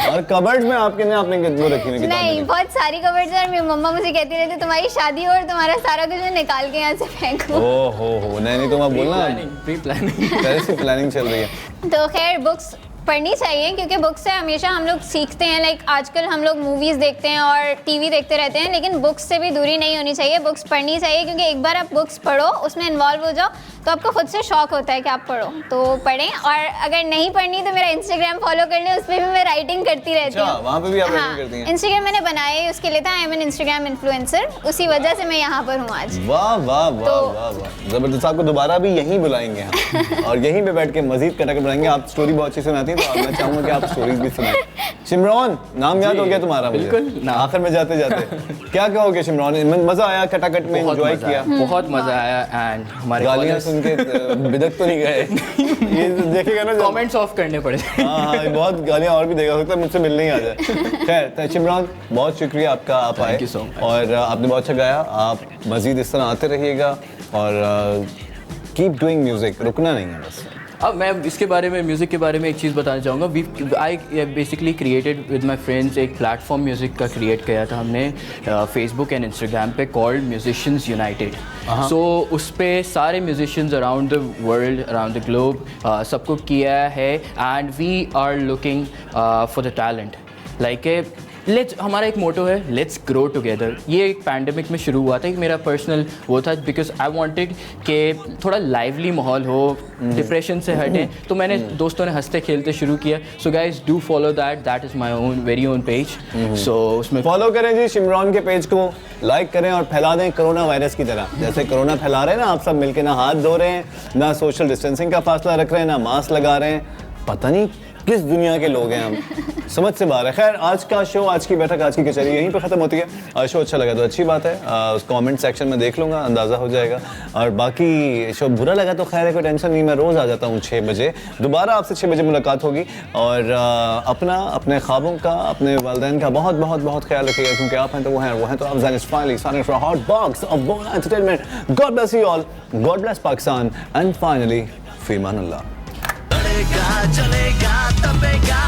और कबर्ड में आपके ने आपने वो रखी हुई? नहीं, बहुत सारी कबर्ड्स हैं, और मेरी मम्मा मुझे कहती रहती है तुम्हारी शादी हो और तुम्हारा सारा कुछ निकाल के यहाँ से फेंको। ओहो, नहीं तो मैं बोलना, प्री प्लानिंग, पहले से प्लानिंग चल रही है। तो खैर, बुक्स पढ़नी चाहिए, क्योंकि बुक से हमेशा हम लोग सीखते हैं। लाइक आजकल हम लोग मूवीज़ देखते हैं और टीवी देखते रहते हैं, लेकिन बुक्स से भी दूरी नहीं होनी चाहिए। बुक्स पढ़नी चाहिए, क्योंकि एक बार आप बुक्स पढ़ो, उसमें इन्वॉल्व हो जाओ, तो आपको खुद से शौक होता है कि आप पढ़ो, तो पढ़ें। और अगर नहीं पढ़नी तो मेरा इंस्टाग्राम फॉलो कर लें, उस पर भी मैं राइटिंग करती रहती हूँ। वहाँ पे भी आप राइटिंग करती हैं? इंस्टाग्राम मैंने बनाया है उसके लिए था, I am an Instagram influencer, उसी वजह से मैं यहाँ पर हूँ आज। वाह वाह वाह वाह वाह, जबरदस्त। आपको दोबारा भी यहीं बुलाएंगे हम और यहीं पे बैठ के मजीद कटक बनाएंगे। आप स्टोरी बहुत अच्छी सुनाती हैं, तो मैं चाहूंगा कि आप स्टोरीज भी सुनाएं। शिमरॉन, नाम याद हो गया तुम्हारा? बिल्कुल। आखिर में जाते जाते क्या कहोगे शिमरॉन? मजा आया कटाकट में? एंजॉय किया? बहुत मजा आया। एंड हमारे गालियां सुन के बिदक तो नहीं गए? ये देखेगा ना, कमेंट्स ऑफ करने पड़े। हाँ, बहुत गालियां और भी देगा, सकता है मुझसे मिलने ही आ जाए। खैर शिमरॉन, बहुत शुक्रिया आपका, आप आए और आपने बहुत अच्छा गाया। आप मजीद इस तरह आते रहिएगा और कीप डूइंग म्यूजिक, रुकना नहीं है बस। अब मैं इसके बारे में, म्यूज़िक के बारे में एक चीज़ बताना चाहूँगा। I basically created with my friends एक प्लेटफॉर्म म्यूज़िक का क्रिएट किया था हमने फेसबुक एंड इंस्टाग्राम पे, कॉल्ड म्यूजिशियंस यूनाइटेड। सो उस पर सारे musicians around the world, around the globe सबको किया है। And we are looking for the talent, like हमारा एक मोटो है, लेट्स ग्रो टुगेदर। ये एक पैंडमिक में शुरू हुआ था, एक मेरा पर्सनल वो था, बिकॉज आई वांटेड कि थोड़ा लाइवली माहौल हो, डिप्रेशन से हटें। तो मैंने दोस्तों ने हंसते खेलते शुरू किया। So guys do follow that is my own very own page. So उसमें फॉलो करें जी शिमरॉन के पेज को, लाइक करें और फैला दें कोरोना वायरस की तरह। जैसे कोरोना फैला रहे हैं ना, आप सब मिलके ना हाथ धो रहे हैं, ना सोशल डिस्टेंसिंग का फासला रख रहे हैं, ना मास्क लगा रहे हैं। पता नहीं किस दुनिया के लोग हैं हम, समझ से बाहर है। खैर, आज का शो, आज की बैठक, आज की कचहरी यहीं पे ख़त्म होती है। शो अच्छा लगा तो अच्छी बात है, उस कमेंट सेक्शन में देख लूँगा, अंदाज़ा हो जाएगा। और बाकी शो बुरा लगा तो खैर है, कोई टेंशन नहीं, मैं रोज़ आ जाता हूँ 6 बजे। दोबारा आपसे 6 बजे मुलाकात होगी। और अपने ख्वाबों का, अपने वालिदैन का बहुत बहुत बहुत ख्याल रखिएगा, क्योंकि आप हैं तो वो हैं तो आप। Finally signing for a hot box of Bola Entertainment. God bless you all. God bless Pakistan. And finally, Fi Aman Allah. चलेगा तबेगा